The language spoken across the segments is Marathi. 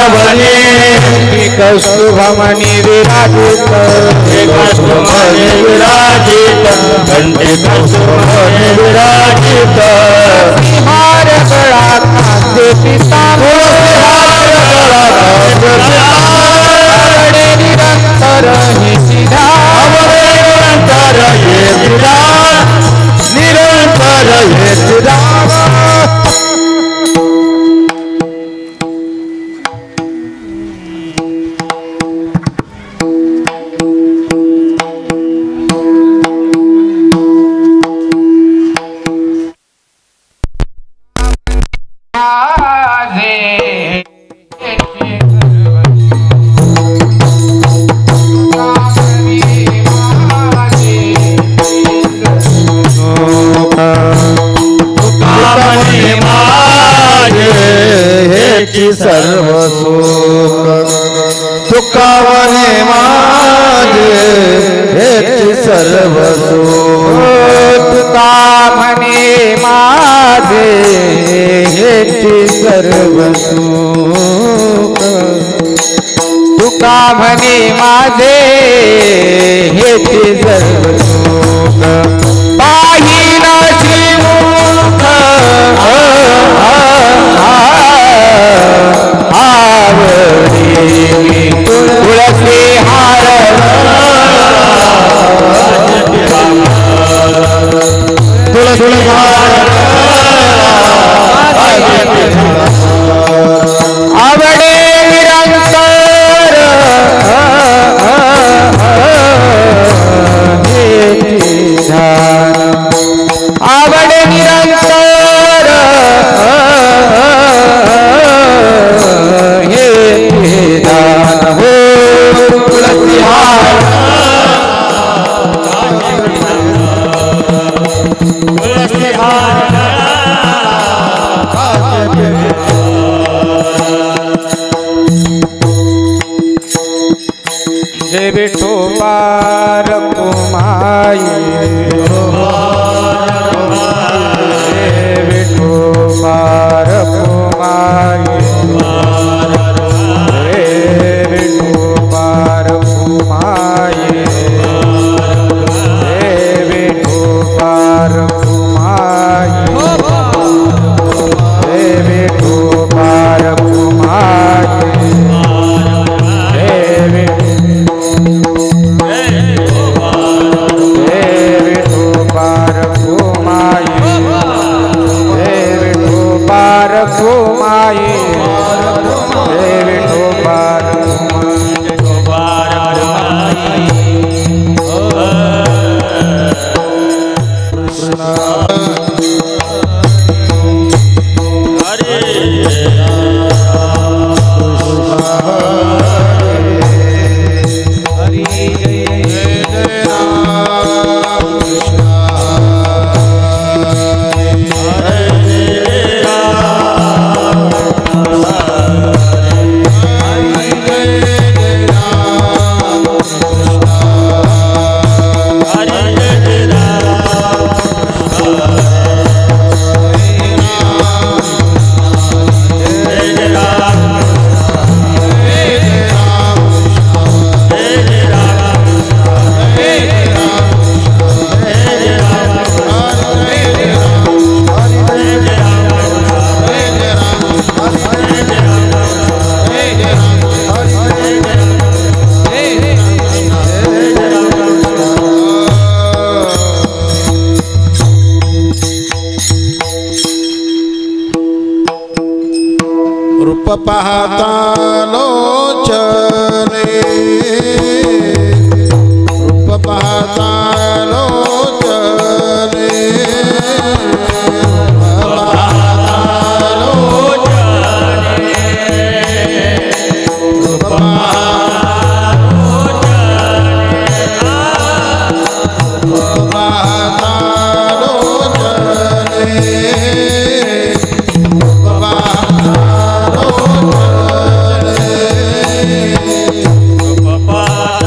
बने कस्तुभमणि विराजित कस्तुभमणि विराजित घंटे कस्तुभमणि विराजित हार गळा कांदे निरंतर ही सिधा निरंतर हे सिधा निरंतर हे सिधा सर्व सुख तुकावने माझे हेची सर्व सुख तुका म्हणे माझे हेची सर्व सुख तुका म्हणे माझे हेची सर्व सुख पाहिन श्रीमुख तुळसी हार तुळसी आवडे निरंतर आवडे निरंतर हे दान हो तुळसी हार जय विठोबार कुमाई जय विठोबार कुमाई जय विठोबार कुमाई जय विठोबार कुमाई जय विठोबार कुमाई रूप पाहता लोचने रूप पाहता लोचने Bye.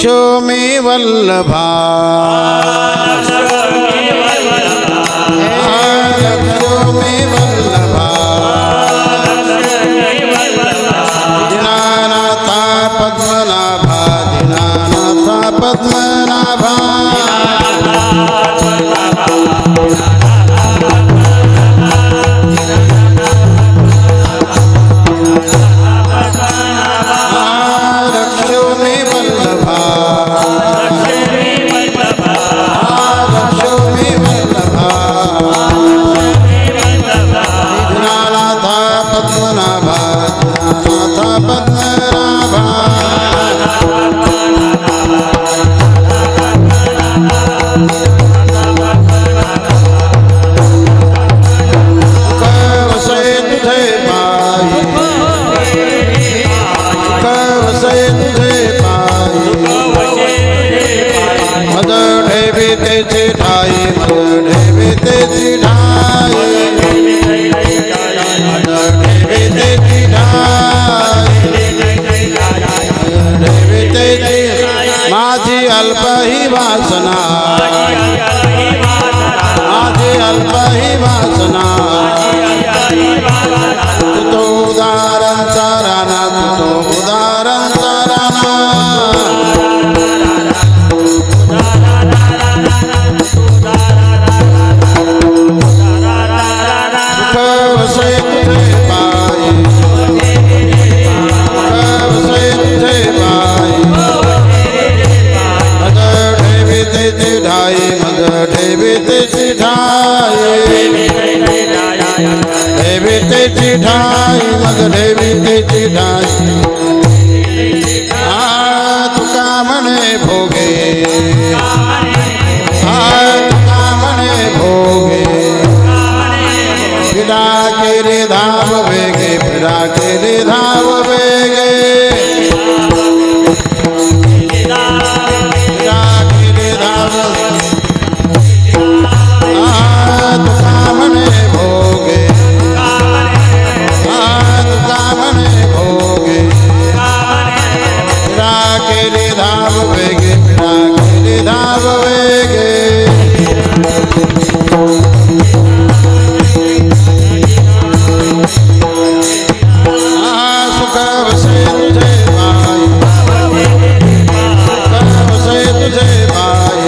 लक्ष्मी वल्लभा लक्ष्मी वल्लभा दीनानाथा पद्मनाभा दीनानाथा पद्मनाभा माझी अल्प ही वासना माझी अल्प ही वासना तू उदाहरण चाराना तू उदाहरण चाराना तुका म्हणे भोगे तुका म्हणे भोगे फिरा केले धाव वेगे फिरा केले धाव वेगे फिरा केले धाव तुका म्हणे भोगे तुका म्हणे भोगे फिरा केले धाव वेगे फिरा केले धाव वेगे सुख वसे तुझे पाय सुख वसे तुझे पाय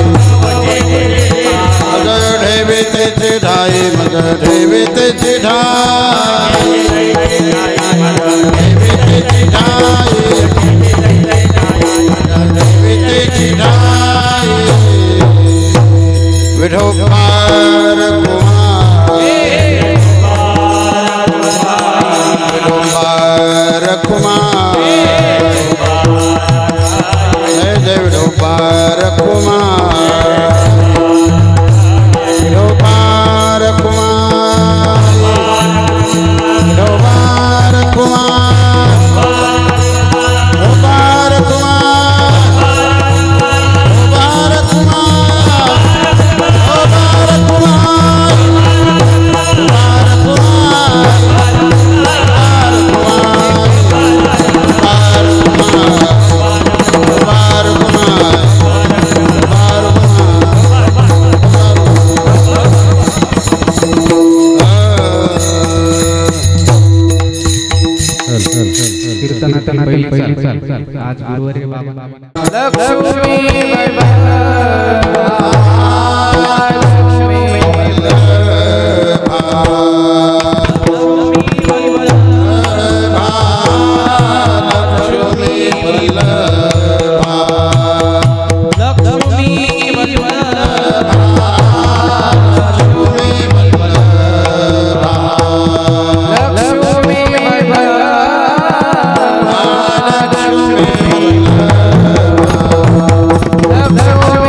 मग ठेवे तेचे ढाई मग ठेवे तेचे ढाई ठेवे तेचे ढाई ठेवे तेचे ढाई विठोबार कुमार विठोबार कुमार जय जय विठोबार कुमार विठोबार कुमार विठोबार कुमार विठोबार कुमार विठोबार कीर्तनातील पहिली चाल आज गुरुवारी बाबा लक्ष्मी लक्ष्मी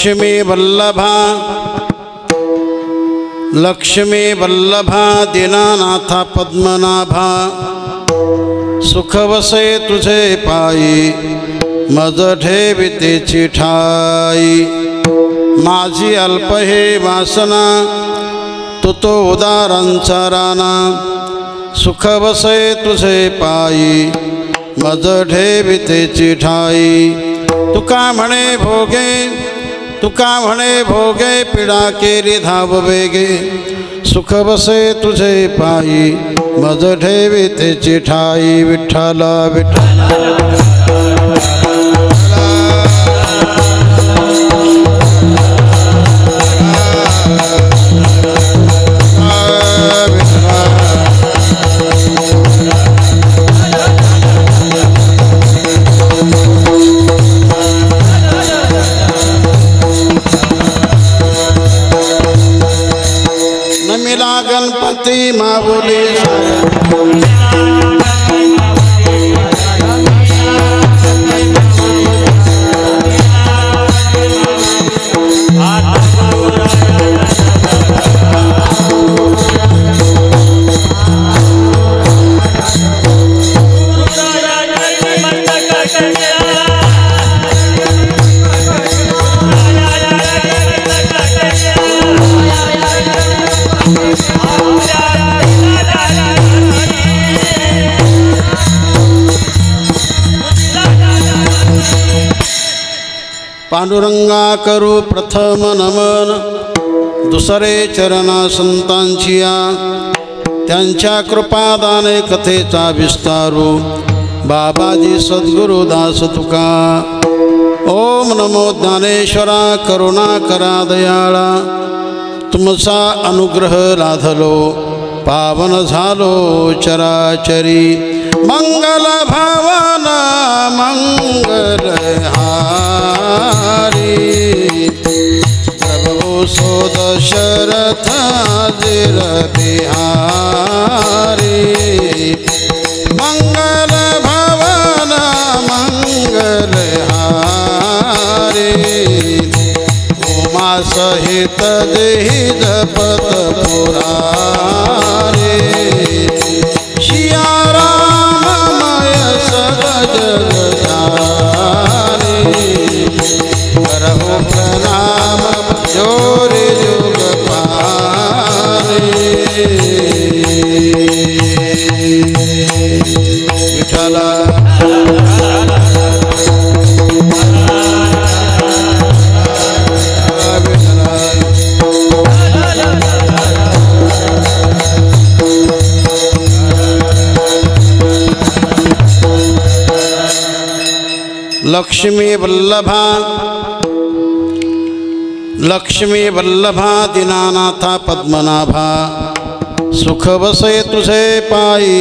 लक्ष्मी वल्लभा लक्ष्मी वल्लभा दीनानाथा पद्मनाभा सुख वसे तुझे पायी मज ठेवितेची ठाई माझी अल्प हे वासना तू तो उदारांचा राणा सुख वसे तुझे पायी मज ठेवितेची ठाई तुका म्हणे भोगे पिडा केली धाव वेगे सुख बसे तुझे पायी मज ठेवितेची ठाई विठ्ठल विठ्ठल गणपति माऊली पांडुरंगा करू प्रथम नमन दुसरे चरणा संतांचिया त्यांच्या कृपादाने कथेचा विस्तारू बाबाजी सद्गुरु दास तुका ओम नमो ज्ञानेश्वरा करुणा करा दयाळा तुमचा अनुग्रह लाधलो पावन झालो चराचरी मंगल भावना मंगल हारी प्रभु सो दशरथ जिर बिहारी मंगल भावना मंगल हारी उमा सहित देहि जपत पुरारी शिया राममय सगज जगजारी करहु प्रणाम जोरि जुग पारी विठ्ठल लक्ष्मी वल्लभा दीनानाथा पद्मनाभा सुख बसे तुझे पायी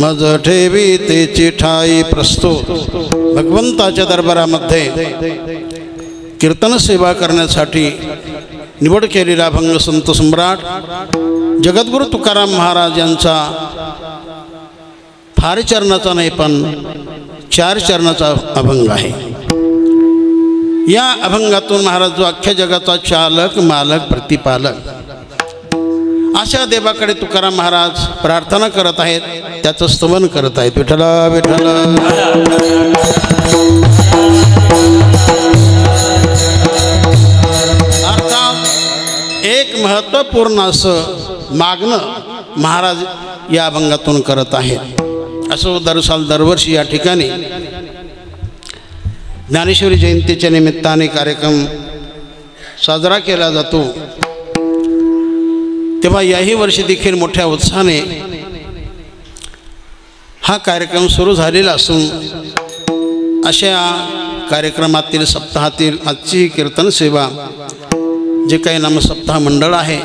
मज ठेवी तेची ठाई प्रस्तुत भगवंताच्या दरबारामध्ये कीर्तन सेवा करण्यासाठी निवड केलेला अभंग संत सम्राट जगद्गुरु तुकाराम महाराज यांचा फार चरणाचा नाही पण 4 चरणाचा अभंग आहे। या अभंगातून महाराज जो अख्ख्या जगाचा चालक मालक प्रतिपालक अशा देवाकडे तुकाराम महाराज प्रार्थना करत आहेत, त्याचं स्तवन करत आहेत। विठ्ठल विठ्ठल अर्थात एक महत्त्वपूर्ण असं मागणं महाराज या अभंगातून करत आहेत। असो दरवर्षी या ठिकाणी ज्ञानेश्वरी जयंतीच्या निमित्ताने कार्यक्रम साजरा केला जातो, तेव्हा याही वर्षी देखील मोठ्या उत्साहाने हा कार्यक्रम सुरू झालेला असून अशा कार्यक्रमातील सप्ताहातील आजची कीर्तन सेवा जे काही नामसप्ताह मंडळ आहे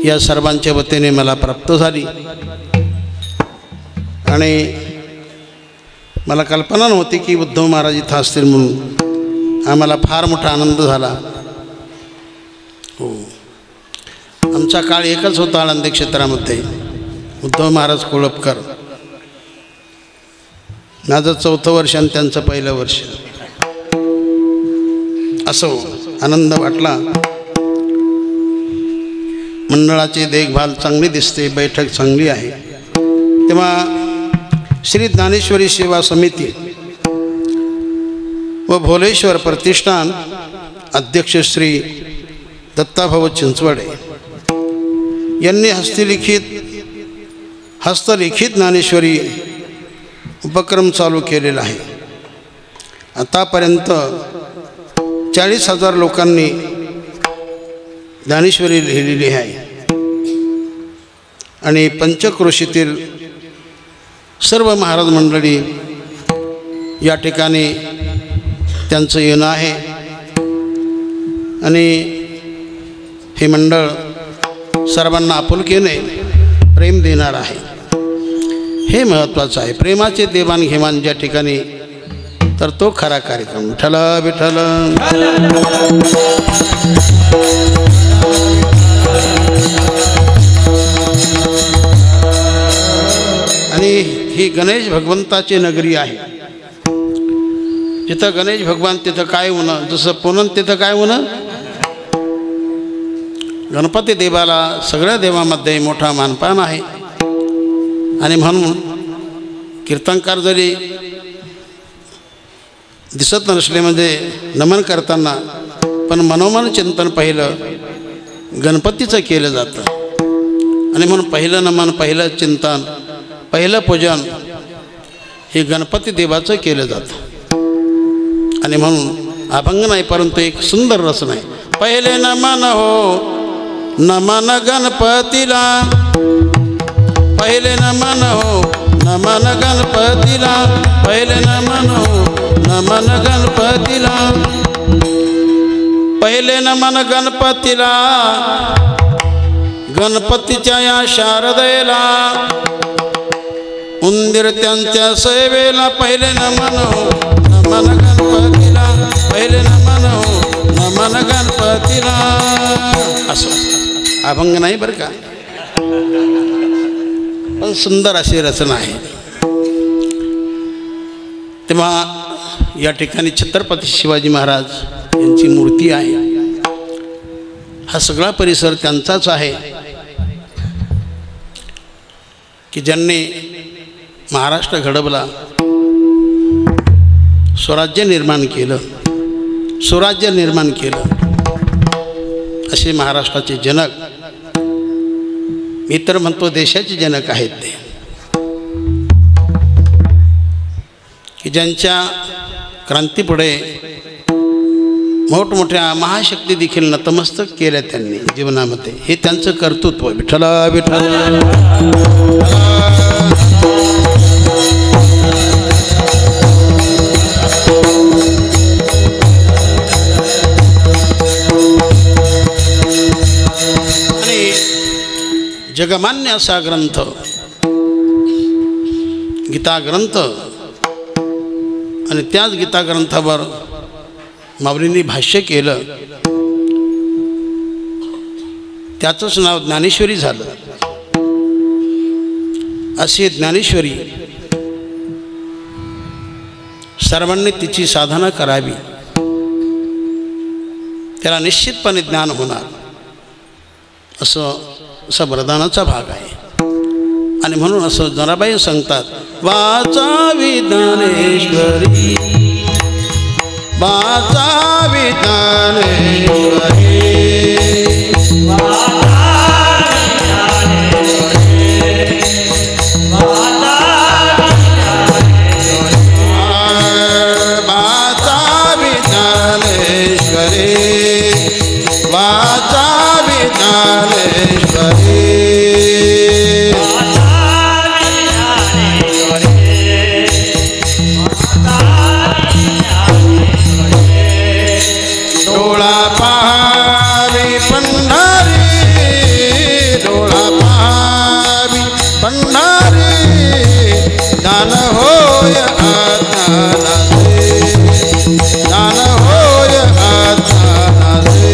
या सर्वांच्या वतीने मला प्राप्त झाली आणि मला कल्पना नव्हती की उद्धव महाराज इथं असतील म्हणून आम्हाला फार मोठा आनंद झाला। हो, आमचा काळ एकच होता आळंदी क्षेत्रामध्ये, उद्धव महाराज कोळपकर, माझं 4थं वर्ष आणि त्यांचं 1लं वर्ष असं आनंद वाटला. मंडळाची देखभाल चांगली दिसते, बैठक चांगली आहे. तेव्हा श्री ज्ञानेश्वरी सेवा समिती व भोलेश्वर प्रतिष्ठान अध्यक्ष श्री दत्ताभाऊ चिंचवडे यांनी हस्तलिखित ज्ञानेश्वरी उपक्रम चालू केलेला आहे. आतापर्यंत 40,000 लोकांनी ज्ञानेश्वरी लिहिलेली आहे आणि पंचक्रोशीतील सर्व महाराज मंडळी या ठिकाणी त्यांचं येणं आहे आणि हे मंडळ सर्वांना आपुलकीने प्रेम देणार आहे. हे महत्त्वाचं आहे. प्रेमाचे देवाणघेवाण ज्या ठिकाणी तर तो खरा कार्यक्रम. विठ्ठल विठ्ठल. आणि ही गणेश भगवंताची नगरी आहे. जिथं गणेश भगवान तिथं काय होणं, जसं पुनन तिथं काय होणं. गणपती देवाला सगळ्या देवामध्ये मोठा मानपान आहे आणि म्हणून कीर्तनकार जरी दिसत नसले म्हणजे नमन करताना पण मनोमन चिंतन पहिलं गणपतीचं केलं जातं आणि म्हणून पहिलं नमन, पहिलं चिंतन, पहिलं पूजन हे गणपती देवाचं केलं जातं. आणि म्हणून अभंग नाही परंतु एक सुंदर रचना आहे. पहिले नमन हो नमन गणपतीला, पहिले नमन हो नमन गणपतीला, पहिले नमन हो नमन गणपतीला, पहिले नमन गणपतीला, गणपतीच्या या शारदेला, उंदीर त्यांच्या सेवेला. पहिले नमन हो नमन गणपतीला, पहिले नमन हो नमन गणपतीला. असं अभंग नाही बरं का, पण सुंदर अशी रचना आहे. तेव्हा या ठिकाणी छत्रपती शिवाजी महाराज यांची मूर्ती आहे. हा सगळा परिसर त्यांचाच आहे की ज्यांनी महाराष्ट्र घडवला, स्वराज्य निर्माण केलं, स्वराज्य निर्माण केलं. असे महाराष्ट्राचे जनक, मी तर म्हणतो देशाचे जनक आहेत ते, की ज्यांच्या क्रांतीपुढे मोठमोठ्या महाशक्ती देखील नतमस्तक केल्या त्यांनी जीवनामध्ये. हे त्यांचं कर्तृत्व. विठ्ठल विठ्ठल. जगमान्य असा ग्रंथ गीता ग्रंथ आणि त्याच गीता ग्रंथावर माऊलींनी भाष्य केलं, त्याचंच नाव ज्ञानेश्वरी झालं. अशी ज्ञानेश्वरी सर्वांनी तिची साधना करावी, त्याला निश्चितपणे ज्ञान होणार असं वरदानाचा भाग आहे. आणि म्हणून असं जनाबाई सांगतात, वाचावी ज्ञानेश्वरी, वाचावी ज्ञानेश्वरी, वाचावी ज्ञानेश्वरी, वाचावी ज्ञानेश्वरी. डोळा पाहावी पंढरी, डोळा पाहावी पंढरी, ज्ञान होय आत्मानाचे, ज्ञान होय आत्मानाचे.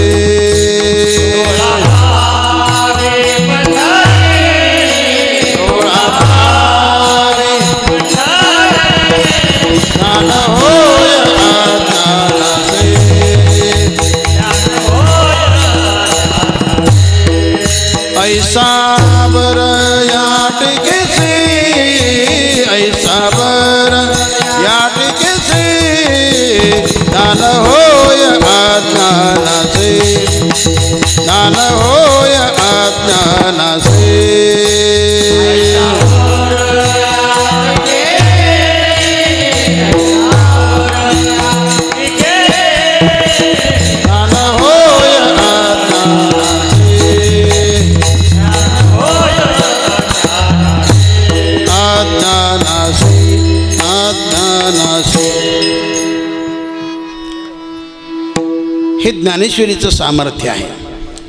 ऐसा बर या टिकेसी ऐसा बर या टिकेसी ज्ञान होय अज्ञानाचे ज्ञान होय अज्ञानाचे हे ज्ञानेश्वरीचं सामर्थ्य आहे.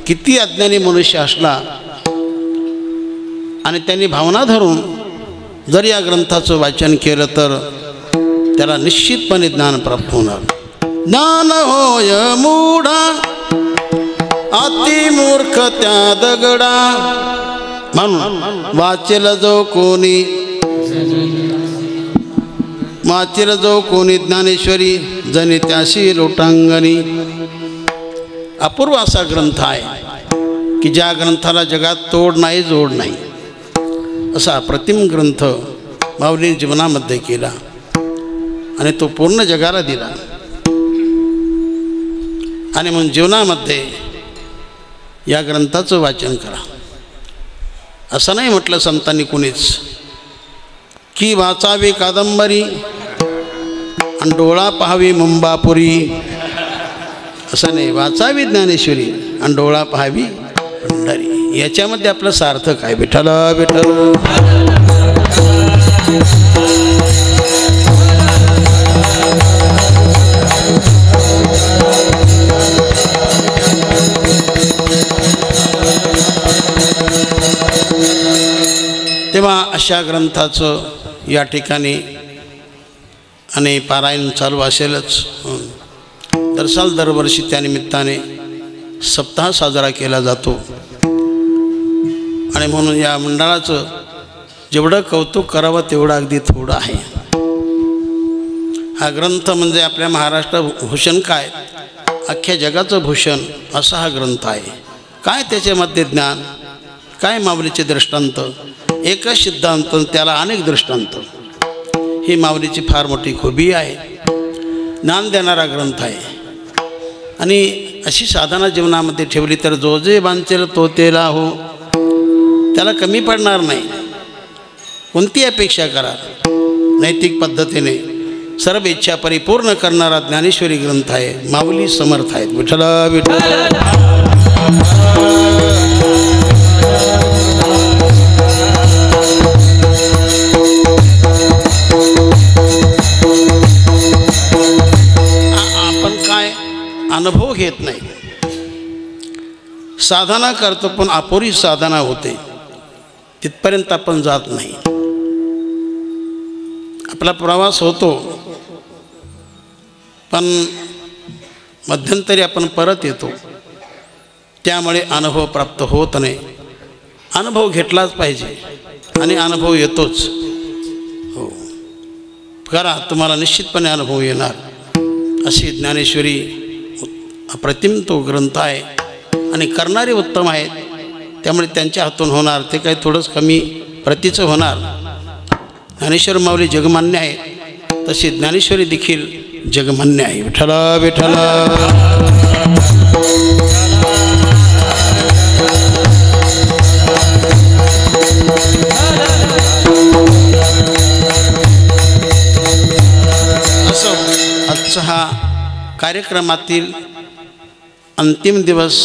किती अज्ञानी मनुष्य असला आणि त्यांनी भावना धरून जर या ग्रंथाचं वाचन केलं तर त्याला निश्चितपणे ज्ञान प्राप्त होणार. ज्ञान होय मूढा अति मूर्ख त्या दगडा म्हणून वाचेल जो कोणी ज्ञानेश्वरी जनी त्याशी लोटांगणी. अपूर्व असा ग्रंथ आहे की ज्या ग्रंथाला जगात तोड नाही जोड नाही असा अप्रतिम ग्रंथ माऊलींनी जीवनामध्ये केला आणि तो पूर्ण जगाला दिला. आणि म्हणून जीवनामध्ये या ग्रंथाचं वाचन करा. असं नाही म्हटलं संतांनी कुणीच की वाचावी कादंबरी आणि डोळा पाहावी मुंबापुरी. असं नाही, वाचावी ज्ञानेश्वरी आणि डोळा पाहावी पंढरी. याच्यामध्ये आपलं सार्थक आहे. विठ्ठल विठ्ठल. तेव्हा अशा ग्रंथाचं या ठिकाणी आणि पारायण चालू असेलच. दरवर्षी त्यानिमित्ताने सप्ताह साजरा केला जातो आणि म्हणून या मंडळाचं जेवढं कौतुक करावं तेवढं अगदी थोडं आहे. हा ग्रंथ म्हणजे आपल्या महाराष्ट्र भूषण काय अख्ख्या जगाचं भूषण असा हा ग्रंथ आहे. काय त्याच्यामध्ये ज्ञान, काय माऊलीचे दृष्टांत, एकच सिद्धांत त्याला अनेक दृष्टांत. ही माऊलीची फार मोठी खूबी आहे. ज्ञान देणारा ग्रंथ आहे आणि अशी साधना जीवनामध्ये ठेवली तर जो जे बांधेल तो तेला हो, त्याला कमी पडणार नाही. कोणती अपेक्षा करा, नैतिक पद्धतीने सर्व इच्छा परिपूर्ण करणारा ज्ञानेश्वरी ग्रंथ आहे. माऊली समर्थ आहेत. विठ्ठल विठ्ठल. अनुभव घेत नाही. साधना करतो पण अपुरी साधना होते, तिथपर्यंत आपण जात नाही. आपला प्रवास होतो पण मध्यंतरी आपण परत येतो. त्यामुळे अनुभव प्राप्त होत नाही. अनुभव घेतलाच पाहिजे आणि अनुभव येतोच. हो, करा, तुम्हाला निश्चितपणे अनुभव येणार. अशी ज्ञानेश्वरी अप्रतिम तो ग्रंथ आहे आणि करणारे उत्तम आहेत. त्यामुळे त्यांच्या हातून होणार ते काही थोडंच कमी प्रतीचं होणार. ज्ञानेश्वर माऊली जगमान्य आहे, तशी ज्ञानेश्वरी देखील जगमान्य आहे. विठ्ठल विठ्ठल. असं आजचा हा कार्यक्रमातील अंतिम दिवस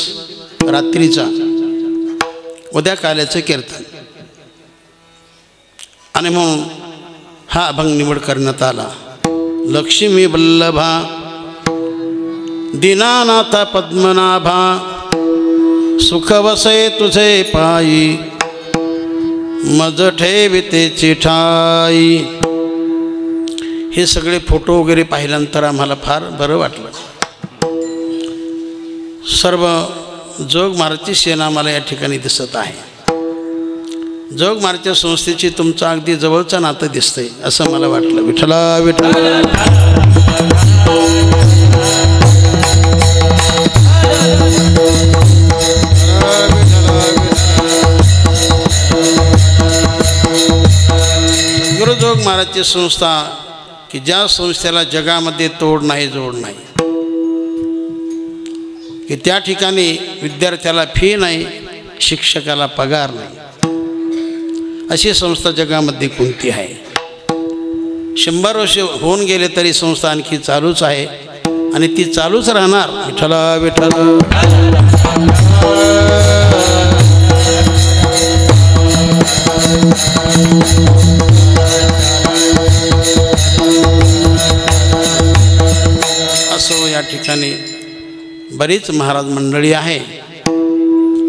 रात्रीचा, उद्या काल्याचं कीर्तन आणि म्हणून हा अभंग निवड करण्यात आला. लक्ष्मी वल्लभा दीनानाथ पद्मनाभा सुख वसे तुझे पायी मज ठेविते चिठाई. हे सगळे फोटो वगैरे पाहिल्यानंतर आम्हाला फार बरं वाटलं. सर्व जोग महाराजची सेना मला या ठिकाणी दिसत आहे. जोग महाराजच्या संस्थेची तुमचं अगदी जवळचं नातं दिसतंय असं मला वाटलं. विठ्ठल विठ्ठल. महाराजची संस्था की ज्या संस्थेला जगामध्ये तोड नाही जोड नाही, की त्या ठिकाणी विद्यार्थ्याला फी नाही, शिक्षकाला पगार नाही, अशी संस्था जगामध्ये कोणती आहे? 100 वर्ष होऊन गेले तरी संस्था आणखी चालूच आहे आणि ती चालूच राहणार. विठ्ठल विठ्ठल. असो या ठिकाणी बरीच महाराज मंडळी आहे.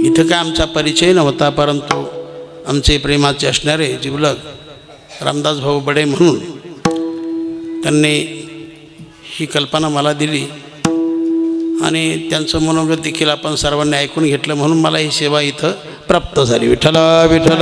इथं काय आमचा परिचय नव्हता, परंतु आमचे प्रेमाचे असणारे जिवलग रामदास भाऊ बडे म्हणून त्यांनी ही कल्पना मला दिली आणि त्यांचं मनोगत देखील आपण सर्वांनी ऐकून घेतलं, म्हणून मला ही सेवा इथं प्राप्त झाली. विठ्ठल विठ्ठल.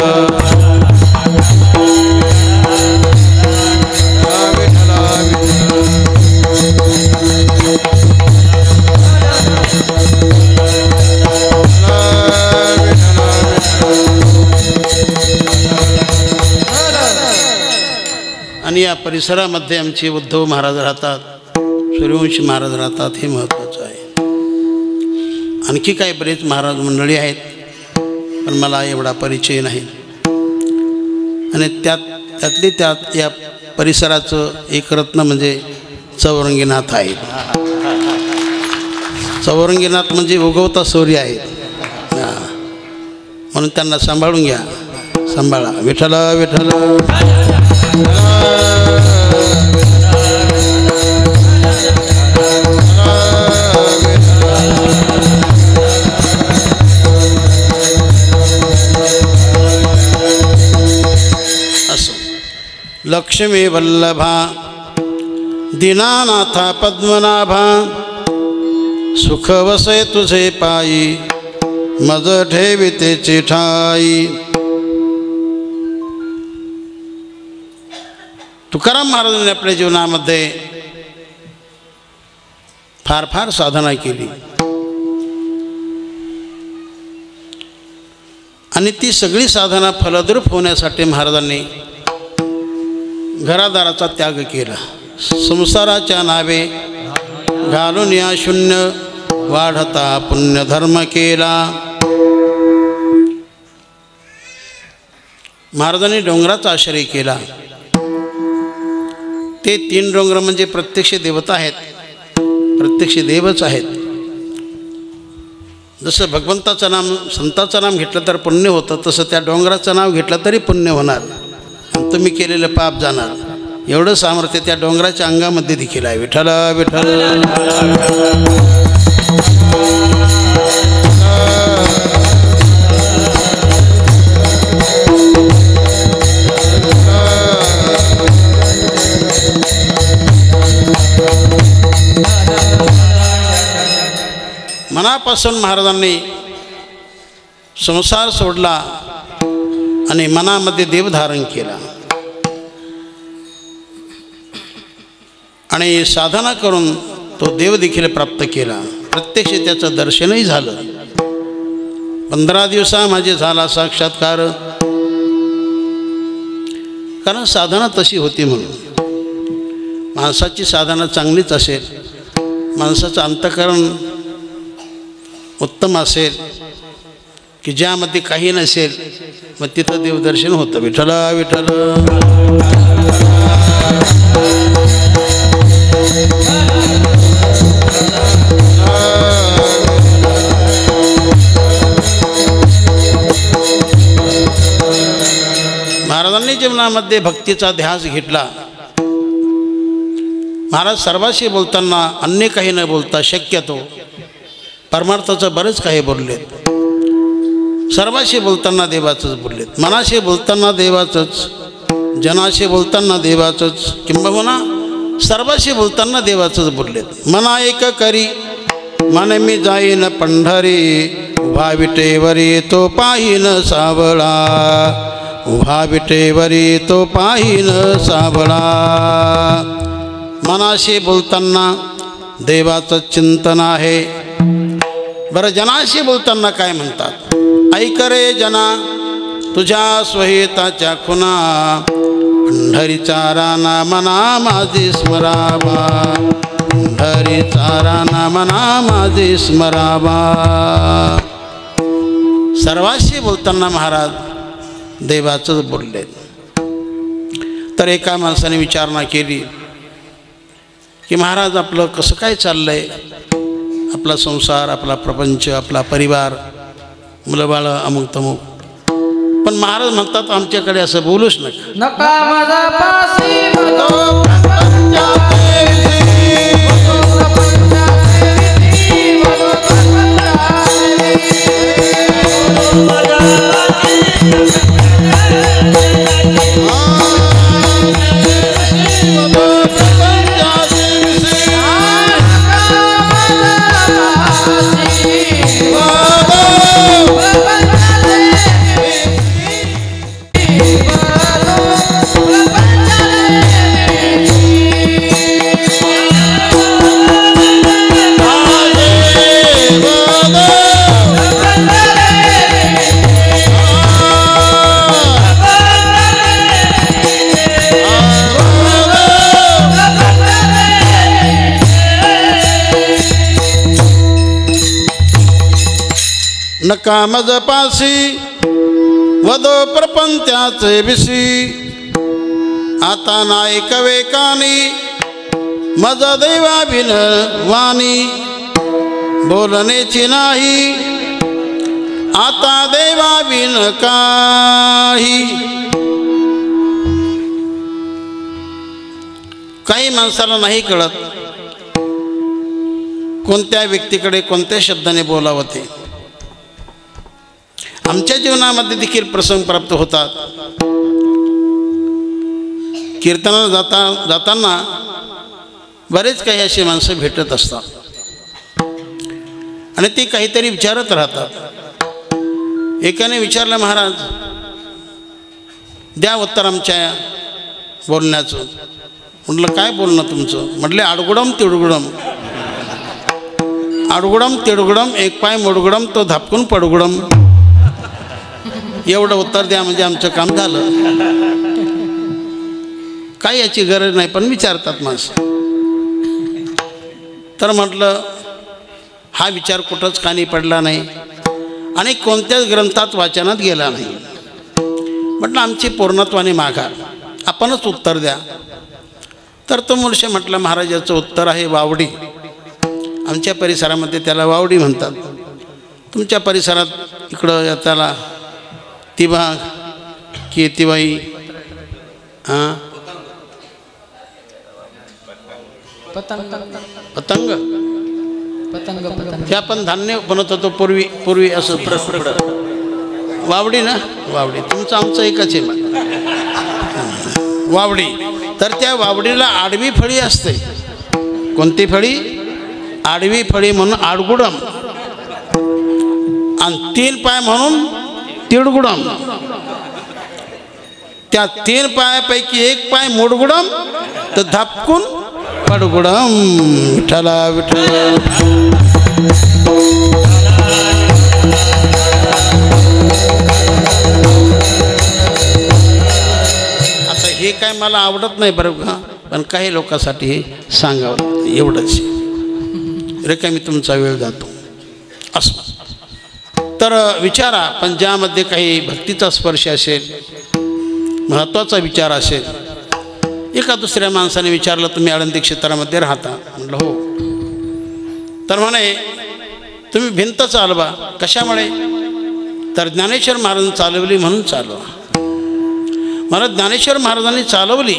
आणि या परिसरामध्ये आमचे उद्धव महाराज राहतात, सूर्यवंशी महाराज राहतात, हे महत्त्वाचं आहे. आणखी काही बरेच महाराज मंडळी आहेत, पण मला एवढा परिचय नाही. आणि त्यातली त्यात या परिसराचं एक रत्न म्हणजे चौरंगीनाथ आहे. चौरंगीनाथ म्हणजे उगवता सूर्य आहे, म्हणून त्यांना सांभाळून घ्या, सांभाळा. विठ्ठल विठ्ठल. असो. लक्ष्मी वल्लभा दीनानाथा पद्मनाभा, सुख वसे तुझे पायी, मज ठेविते चिठाई. तुकाराम महाराजांनी आपल्या जीवनामध्ये फार फार साधना केली आणि ती सगळी साधना फलद्रूप होण्यासाठी महाराजांनी घरादाराचा त्याग केला. संसाराच्या नावे घालून या शून्य वाढता पुण्यधर्म केला. महाराजांनी डोंगराचा आश्रय केला. ते 3 डोंगर म्हणजे प्रत्यक्ष देवता आहेत, प्रत्यक्ष देवच आहेत. जसं भगवंताचं नाम संताचं नाम घेतलं तर पुण्य होतं, तसं त्या डोंगराचं नाव घेतलं तरी पुण्य होणार आणि तुम्ही केलेलं पाप जाणार. एवढं सामर्थ्य त्या डोंगराच्या अंगामध्ये देखील आहे. विठ्ठल विठ्ठल. मनापासून महाराजांनी संसार सोडला आणि मनामध्ये देव धारण केला आणि साधना करून तो देव देखील प्राप्त केला. प्रत्यक्ष त्याचं दर्शनही झालं. 15 दिवसा माझे झाला साक्षात्कार, कारण साधना तशी होती. म्हणून माणसाची साधना चांगलीच असेल, माणसाचं अंतःकरण उत्तम असेल की ज्यामध्ये काही नसेल, मग तिथं देवदर्शन होतं. विठ्ठल विठ्ठल. महाराजांनी जीवनामध्ये भक्तीचा ध्यास घेतला. महाराज सर्वाशी बोलताना अन्य काही न बोलता शक्यतो परमार्थाचं बरेच काही बोललेत. सर्वाशी बोलताना देवाचंच बोललेत. मनाशी बोलताना देवाचंच, जनाशी बोलताना देवाचंच, किंबहुना सर्वाशी बोलताना देवाचंच बोललेत. मना एक करी मन मी जाईन पंढरी, उभा विटेवरी तो पाहीन सावळा, उभा विटेवरी तो पाहीन सावळा. मनाशी बोलताना देवाचं चिंतन आहे. बरं, जनाशी बोलताना काय म्हणतात? ऐक रे जना तुझ्या स्वहिताच्या खुना, पंढरीचा राणा मना माझे स्मरावा, पंढरीचा राणा मना माझे स्मरावा. सर्वांशी बोलताना महाराज देवाचंच बोलले. तर एका माणसाने विचारणा केली की महाराज आपलं कसं काय चाललंय, आपला संसार, आपला प्रपंच, आपला परिवार, मुलं बाळं, अमुक तमुक. पण महाराज म्हणतात आमच्याकडे असं बोलूच नका माझा पासी नका मज पासी वदो प्रपंचाचे विसी, आता नाय कवेकानी मज दैवा बिन वाणी, बोलण्याची नाही आता देवा बिन काही. काही माणसाला नाही कळत कोणत्या व्यक्तीकडे कोणत्या शब्दाने बोलावं ते. आमच्या जीवनामध्ये देखील प्रसंग प्राप्त होतात. कीर्तनाला जाताना बरेच काही अशी माणसं भेटत असतात आणि ती काहीतरी विचारत राहतात. एकाने विचारलं महाराज द्या उत्तर आमच्या बोलण्याचं. म्हटलं काय बोलणं तुमचं? म्हटले आडगुडम तिडगुडम, आडगुडम तिडगुडम, एक पाय मोडगुडम तो धापकून पडगुडम. एवढं उत्तर द्या म्हणजे आमचं काम झालं. काही याची गरज नाही पण विचारतात माणसं. तर म्हटलं हा विचार कुठंच कानी पडला नाही आणि कोणत्याच ग्रंथात वाचनात गेला नाही. म्हटलं आमची पूर्णत्वाने मागा, आपणच उत्तर द्या. तर तो मुलशे म्हटलं महाराज याचं उत्तर आहे वावडी. आमच्या परिसरामध्ये त्याला वावडी म्हणतात. तुमच्या परिसरात इकडं त्याला तिभा की तिवाई, हां पतंग पतंग पतंग पतंग हे आपण धान्य बनवत होतो पूर्वी असं वावडी ना, वावडी. तुमचं आमचं एकच आहे वावडी. तर त्या वावडीला आडवी फळी असते. कोणती फळी? आडवी फळी म्हणून आडगुडम आणि 3 पाय म्हणून तिडगुडम. त्या 3 पायापैकी 1 पाय मोडगुडम तर धापकून पडगुडम. विठ्ठला विठ्ठल. आता हे काय मला आवडत नाही बरं का, पण काही लोकांसाठी हे सांगावं एवढंच. रेखा मी तुमचा वेळ जातो असं. तर विचारा, पण ज्यामध्ये काही भक्तीचा स्पर्श असेल, महत्त्वाचा विचार असेल. एका दुसऱ्या माणसाने विचारलं तुम्ही आळंदी क्षेत्रामध्ये राहता? म्हटलं हो. तर म्हणे तुम्ही भिंत चालवा. कशामुळे? तर ज्ञानेश्वर महाराजांनी चालवली म्हणून चालवा. मला ज्ञानेश्वर महाराजांनी चालवली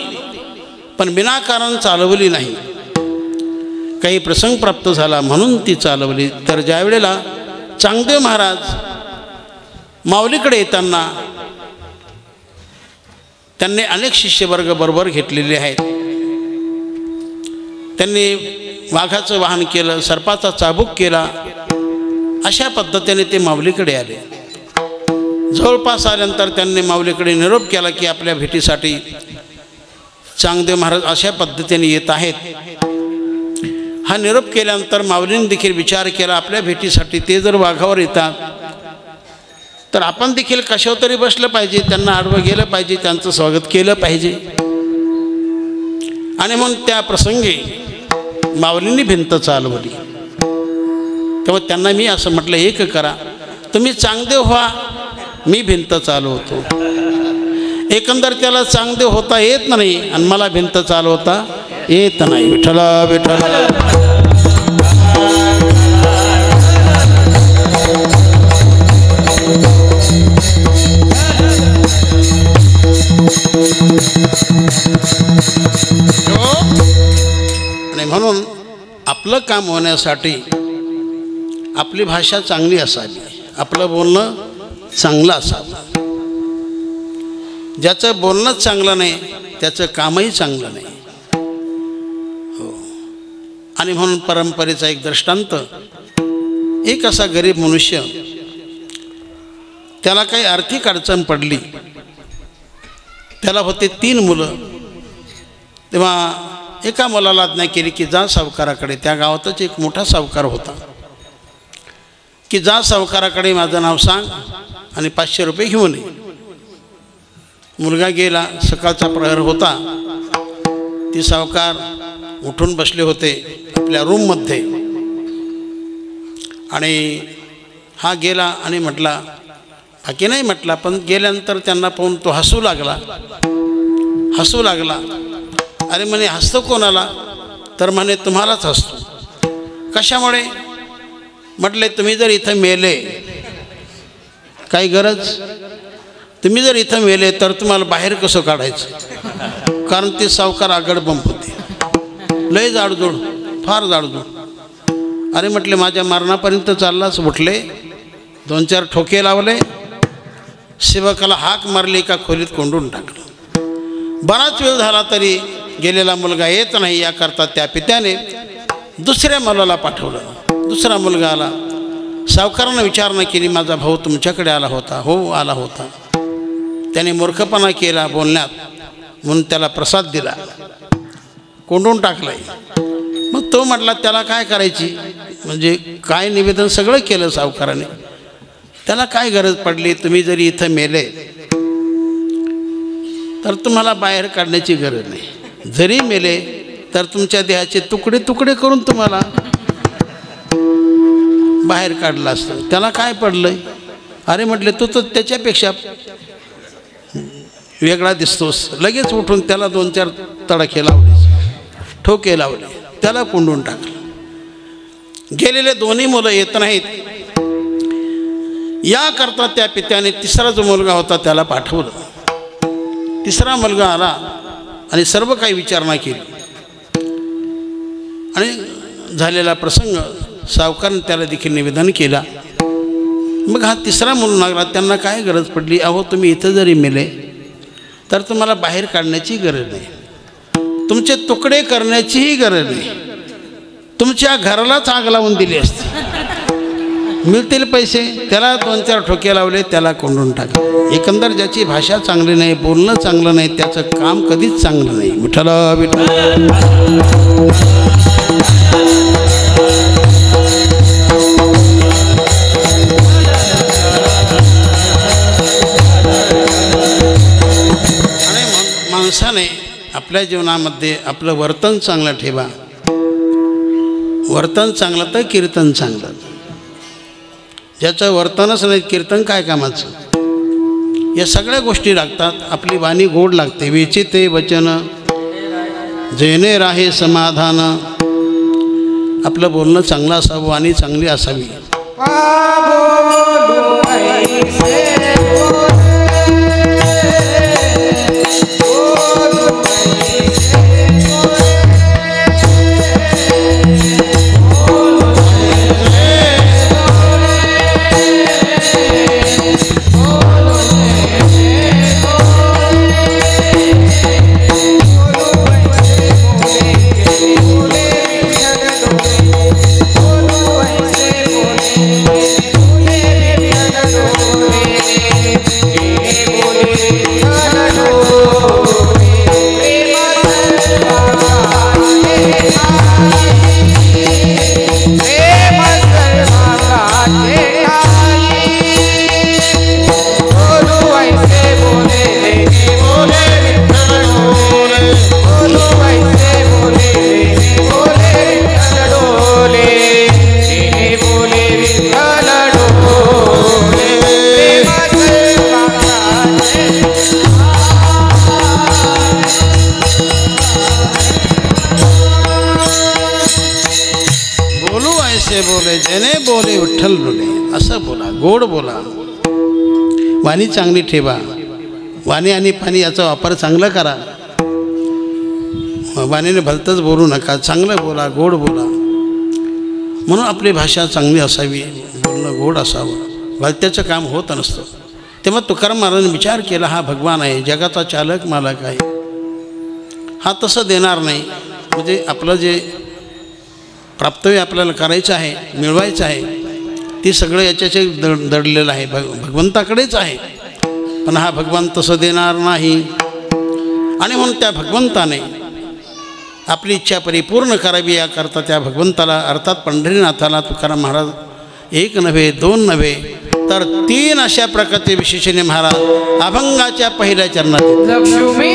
पण विनाकारण चालवली नाही, काही प्रसंग प्राप्त झाला म्हणून ती चालवली. तर ज्या वेळेला चांगदेव महाराज माऊलीकडे येताना त्यांनी अनेक शिष्यवर्ग बरोबर घेतलेले आहेत. त्यांनी वाघाचं वाहन केलं, सर्पाचा चाबूक केला. अशा पद्धतीने ते माऊलीकडे आले. जवळपास आल्यानंतर त्यांनी माऊलीकडे निरोप केला की आपल्या भेटीसाठी चांगदेव महाराज अशा पद्धतीने येत आहेत. हा निरोप केल्यानंतर माऊलींनी देखील विचार केला आपल्या भेटीसाठी ते जर वाघावर येतात तर आपण देखील कशावर तरी बसलं पाहिजे, त्यांना आडवं गेलं पाहिजे, त्यांचं स्वागत केलं पाहिजे. आणि म्हणून त्या प्रसंगी माऊलींनी भिंत चालवली. तेव्हा त्यांना मी असं म्हटलं, एक करा, तुम्ही चांगदेव व्हा, मी भिंत चालवतो. एकंदर त्याला चांगदेव होता येत नाही आणि मला भिंत चालवता येत नाही. विठ्ठला विठ्ठला. आणि म्हणून आपलं काम होण्यासाठी आपली भाषा चांगली असावी, आपलं बोलणं चांगलं असावं. ज्याचं बोलणंच चांगलं नाही त्याचं कामही चांगलं नाही. हो. आणि म्हणून परंपरेचा एक दृष्टांत, एक असा गरीब मनुष्य, त्याला काही आर्थिक अडचण पडली. त्याला होते 3 मुलं. तेव्हा एका मुलाला आज्ञा केली की जा सावकाराकडे. त्या गावातच एक मोठा सावकार होता, की जा सावकाराकडे माझं नाव सांग आणि 500 रुपये घेऊन ये. मुलगा गेला. सकाळचा प्रहर होता. ती सावकार उठून बसले होते आपल्या रूममध्ये. आणि हा गेला आणि म्हटला, बाकी नाही म्हटला, पण गेल्यानंतर त्यांना पाहून तो हसू लागला. अरे म्हणे, हसतो कोणाला? तर म्हणे, तुम्हालाच हसतो. कशामुळे? म्हटले, तुम्ही जर इथं मेले, काही गरज? तुम्ही जर इथं मेले तर तुम्हाला बाहेर कसं काढायचं? कारण ते सावकार आगडबंब होते, लय जाडजूड, फार जाडजूड. अरे म्हटले, माझ्या मरणापर्यंत चाललाच. उठले, 2-4 ठोके लावले, सेवकाला हाक मारली, का खोलीत कोंडून टाकलं. बराच वेळ झाला तरी गेलेला मुलगा येत नाही. याकरता त्या पित्याने दुसऱ्या मुलाला पाठवलं. दुसरा मुलगा आला. सावकारानं विचारणा केली, माझा भाऊ तुमच्याकडे आला होता? हो, आला होता. त्याने मूर्खपणा केला बोलण्यात, म्हणून त्याला प्रसाद दिला, कोंडून टाकलाय. मग तो म्हटला, त्याला काय करायची? म्हणजे काय निवेदन सगळं केलं सावकाराने. त्याला काय गरज पडली? तुम्ही जरी इथं मेले तर तुम्हाला बाहेर काढण्याची गरज नाही. जरी मेले तर तुमच्या देहाचे तुकडे तुकडे करून तुम्हाला बाहेर काढलं असतं. त्याला काय पडलंय? अरे म्हटले, तू तर त्याच्यापेक्षा वेगळा दिसतोस. लगेच उठून त्याला 2-4 तडाखे लावले, ठोके लावले, त्याला कोंडून टाकलं. गेलेले 2ही मुलं येत नाहीत. याकरता त्या पित्याने तिसरा जो मुलगा होता त्याला पाठवलं. तिसरा मुलगा आला आणि सर्व काही विचारणा केली. आणि झालेला प्रसंग सावकाराने त्याला देखील निवेदन केला. मग हा तिसरा म्हणून लागला, त्यांना काय गरज पडली? अहो, तुम्ही इथं जरी मेले तर तुम्हाला बाहेर काढण्याची गरज नाही, तुमचे तुकडे करण्याचीही गरज नाही. तुमच्या घरालाच आग लावून दिली असती, मिळतील पैसे. त्याला 2-4 ठोके लावले, त्याला कोंडून टाकले. एकंदर ज्याची भाषा चांगली नाही, बोलणं चांगलं नाही, त्याचं काम कधीच चांगलं नाही. विठ्ठला विठ्ठला. माणसाने आपल्या जीवनामध्ये आपलं वर्तन चांगलं ठेवा. वर्तन चांगलं तर कीर्तन चांगलं. ज्याचं वर्तनच नाही, कीर्तन काय कामाचं? या सगळ्या गोष्टी लागतात. आपली वाणी गोड लागते. विचिते वचन जेणे राहे समाधान. आपलं बोलणं चांगलं असावं, वाणी चांगली असावी. बोले जैसे बोले जेने बोले विठ्ठल बोले, असं बोला, गोड बोला, वाणी चांगली ठेवा, वाणी आणि पाणी याचा वापर चांगला करा, वाणीने भलतंच बोलू नका, चांगलं बोला, गोड बोला. म्हणून आपली भाषा चांगली असावी, बोलणं गोड असावं, भलत्याचं काम होत नसतं. तेव्हा तुकाराम महाराजांनी विचार केला, हा भगवान आहे, जगाचा चालक मालक आहे, हा तसं देणार नाही. म्हणजे आपलं जे प्राप्तव्य आपल्याला करायचं आहे, मिळवायचं आहे, ते सगळं याच्याचे दडलेलं आहे, भगवंताकडेच आहे. पण हा भगवान तसं देणार नाही. आणि म्हणून त्या भगवंताने आपली इच्छा परिपूर्ण करावी याकरता त्या भगवंताला अर्थात पंढरीनाथाला तुकाराम महाराज एक नव्हे, दोन नव्हे, तर 3 अशा प्रकारचे विशेषणे महाराज अभंगाच्या पहिल्या चरणात लक्ष्मी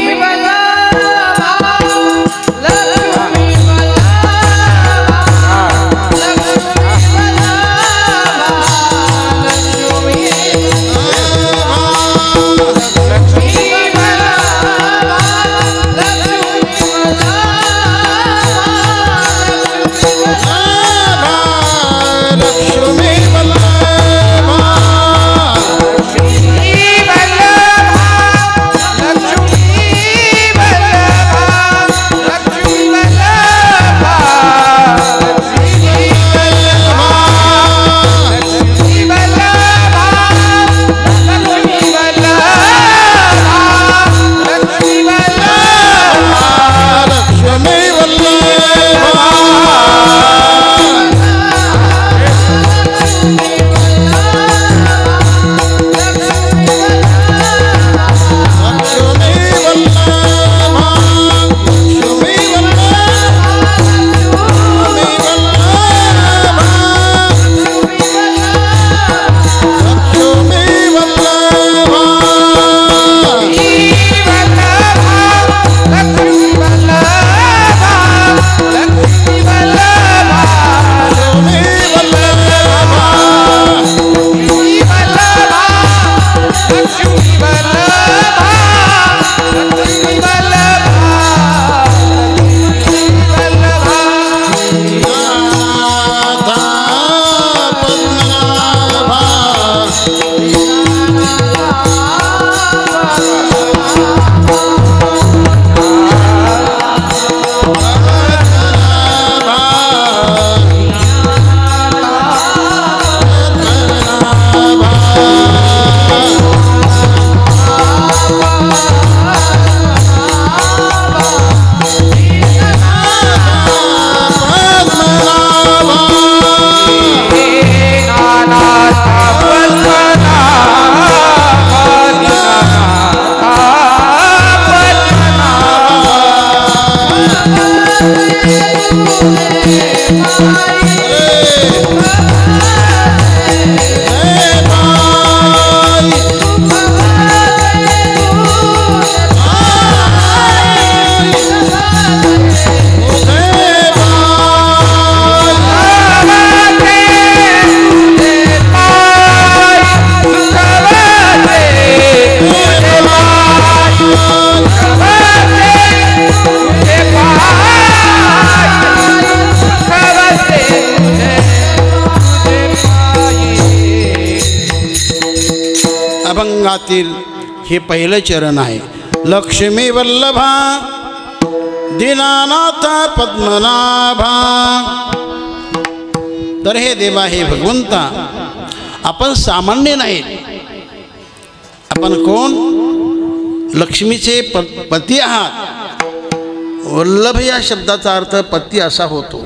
अभंगातील हे पहिलं चरण आहे. लक्ष्मी वल्लभा दीनानाथ पद्मनाभा. तर हे देवा, हे भगवंता, आपण सामान्य नाहीत. आपण कोण? लक्ष्मीचे पती आहात. वल्लभ या शब्दाचा अर्थ पती असा होतो,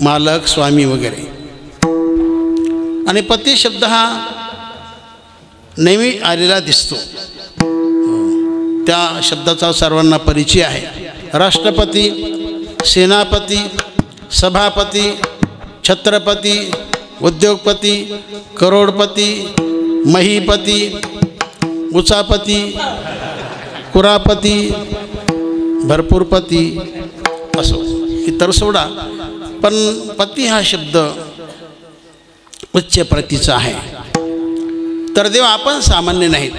मालक, स्वामी वगैरे. आणि पती शब्द हा नेहमी आलेला दिसतो, त्या शब्दाचा सर्वांना परिचय आहे. राष्ट्रपती, सेनापती, सभापती, छत्रपती, उद्योगपती, करोडपती, महीपती, उचापती, कुरापती, भरपूरपती असो, इतर सोडा, पण पती हा शब्द उच्च प्रतीचा आहे. तर देव, आपण सामान्य नाहीत.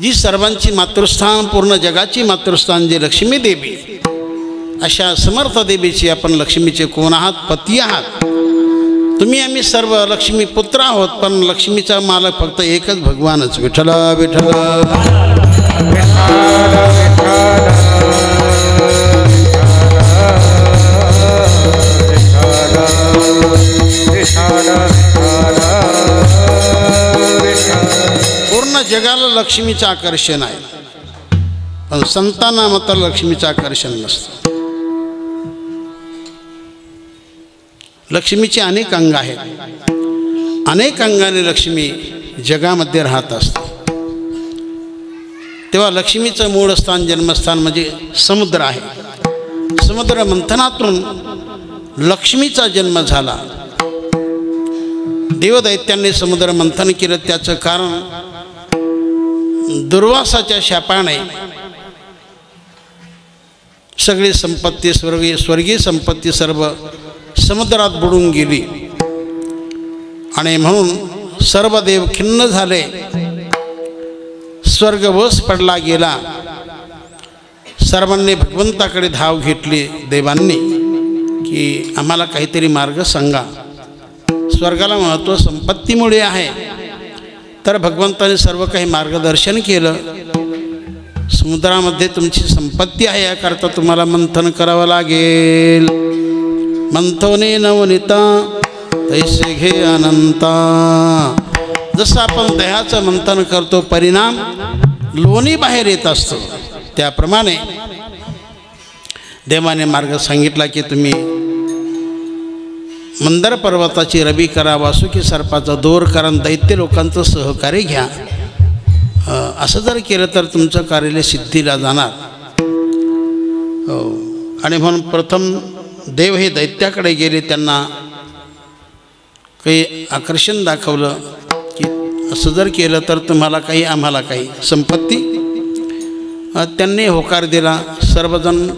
जी सर्वांची मातृस्थान, पूर्ण जगाची मातृस्थान जी लक्ष्मी देवी, अशा समर्थ देवीची आपण लक्ष्मीचे कोण आहात? पती आहात. तुम्ही आम्ही सर्व लक्ष्मी पुत्र आहोत, पण लक्ष्मीचा मालक फक्त एकच भगवानच. विठ्ठल विठ्ठल पूर्ण जगाला लक्ष्मीचं आकर्षण आहे, पण संतांना मात्र लक्ष्मीचं आकर्षण नसतं. लक्ष्मीचे अनेक अंग आहेत, अनेक अंगाने लक्ष्मी जगामध्ये राहत असते. तेव्हा लक्ष्मीचं मूळ स्थान जन्मस्थान म्हणजे समुद्र आहे. समुद्र मंथनातून लक्ष्मीचा जन्म झाला. देवदैत्यांनी समुद्र मंथन केलं. त्याचं कारण दुर्वासाच्या शापाने सगळी संपत्ती स्वर्गीय संपत्ती सर्व समुद्रात बुडून गेली आणि म्हणून सर्व देव खिन्न झाले. स्वर्ग वश पडला गेला. सर्वांनी भगवंताकडे धाव घेतली देवांनी की आम्हाला काहीतरी मार्ग सांगा. स्वर्गाला महत्त्व संपत्तीमुळे आहे. तर भगवंताने सर्व काही मार्गदर्शन केलं. समुद्रामध्ये तुमची संपत्ती आहे, याकरता तुम्हाला मंथन करावं लागेल. मंथने नवनीता तैसे घे अनंता. जसं आपण दह्याचं मंथन करतो, परिणाम लोणी बाहेर येत असतो, त्याप्रमाणे देवाने मार्ग सांगितला की तुम्ही मंदर पर्वताची रवी करा, वासुकी सर्पाचा दोर करा, दैत्य लोकांचं सहकार्य घ्या. असं जर केलं तर तुमचं कार्य सिद्धीला जाणार. आणि म्हणून प्रथम देव हे दैत्याकडे गेले. त्यांना काही आकर्षण दाखवलं की असं जर केलं तर तुम्हाला काही आम्हाला काही संपत्ती. त्यांनी होकार दिला. सर्वजण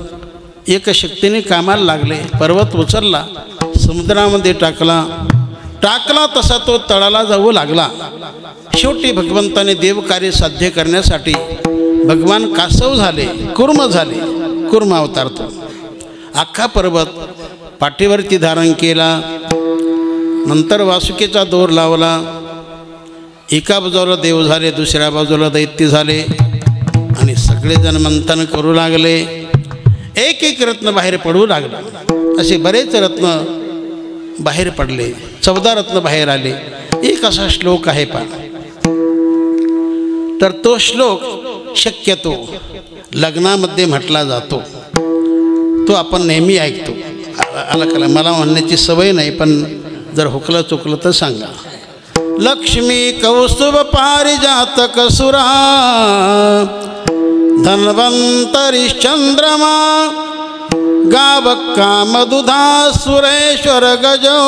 एकशक्तीने कामाला लागले. पर्वत उचलला, समुद्रामध्ये टाकला तसा तो तळाला जाऊ लागला. शेवटी भगवंताने देवकार्य साध्य करण्यासाठी भगवान कासव झाले, कूर्म झाले. कूर्म अवतारतो. अख्खा पर्वत पाठीवरती धारण केला. नंतर वासुकीचा दोर लावला. एका बाजूला देव झाले, दुसऱ्या बाजूला दैत्य झाले आणि सगळेजण मंथन करू लागले. एक एक रत्न बाहेर पडू लागला. असे बरेच रत्न बाहेर पडले. 14 रत्न बाहेर आले. एक असा श्लोक आहे पहा. तर तो श्लोक शक्यतो लग्नामध्ये म्हटला जातो. तो आपण नेहमी ऐकतो. आला मला म्हणण्याची सवय नाही, पण जर हुकलं चुकलं तर सांगा. लक्ष्मी कौस्तुभ पारिजातक सुरा धन्वंतरिश्चंद्रमा गावक्का मधुधा सुरेश्वर गजो